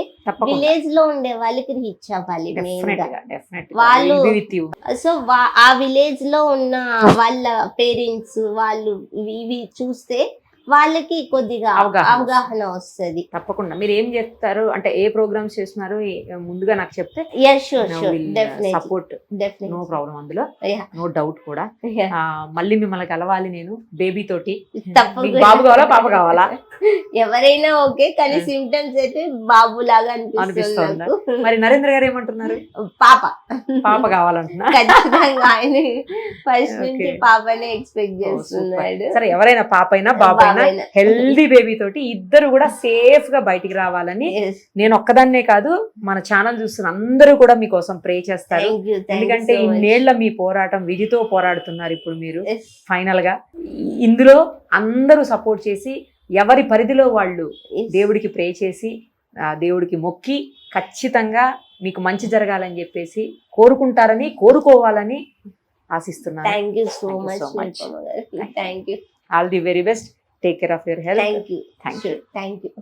C: విలేజ్ లో ఉండే వాళ్ళకి రీచ్ అవ్వాలి వాళ్ళు. సో ఆ విలేజ్ లో ఉన్న వాళ్ళ పేరెంట్స్ వాళ్ళు ఇవి చూస్తే వాళ్ళకి కొద్దిగా
B: అవగాహన
C: అవగాహన వస్తుంది.
B: తప్పకుండా మీరు ఏం చెప్తారు అంటే ఏ ప్రోగ్రామ్స్ చేస్తున్నారు ముందుగా నాకు చెప్తే సపోర్ట్, నో ప్రాబ్లం అందులో,
C: Yeah.
B: నో డౌట్ కూడా. మళ్ళీ మిమ్మల్ని కలవాలి నేను బేబీ తోటి.
C: తప్పకుండా.
B: మీకు బాబు కావాలా పాప కావాలా?
C: ఎవరైనా ఓకే, కానీ సిమ్టమ్స్ అయితే బాబు లాగా అనిపిస్తుంది
B: అనిపిస్తుందా?
C: నాకు.
B: మరి నరేంద్ర గారు ఏమంటున్నారు?
C: పాప
B: పాప కావాలంటున్నా.
C: ఖచ్చితంగా ఆయన ఫస్ట్
B: Okay.
C: నుంచి పాపనే ఎక్స్పెక్ట్
B: ఓ,
C: చేస్తున్నాడు.
B: సరే ఎవరైనా పాప అయినా బాబు అయినా
C: బాబైనా.
B: హెల్దీ బేబీ తోటి ఇద్దరు కూడా సేఫ్ గా బయటికి రావాలని
C: Yes.
B: నేను ఒక్కదాన్నే కాదు మన ఛానల్ చూస్తున్న అందరూ కూడా మీకోసం ప్రే చేస్తారు.
C: Thank you, thank you
B: ఎందుకంటే
C: so much.
B: ఇన్నేళ్ల మీ పోరాటం విధితో పోరాడుతున్నారు ఇప్పుడు మీరు.
C: Yes.
B: ఫైనల్ గా ఇందులో అందరూ సపోర్ట్ చేసి ఎవరి పరిధిలో వాళ్ళు
C: Yes.
B: దేవుడికి ప్రే చేసి దేవుడికి మొక్కి ఖచ్చితంగా మీకు మంచి జరగాలని చెప్పేసి కోరుకుంటారని కోరుకోవాలని ఆశిస్తున్నాను.
C: Thank you so
B: Thank you
C: much,
B: so much.
C: Nirupama garu. Thank you.
B: All the very best. Take care of your health.
C: Thank you.
B: Thank you.
C: Thank you.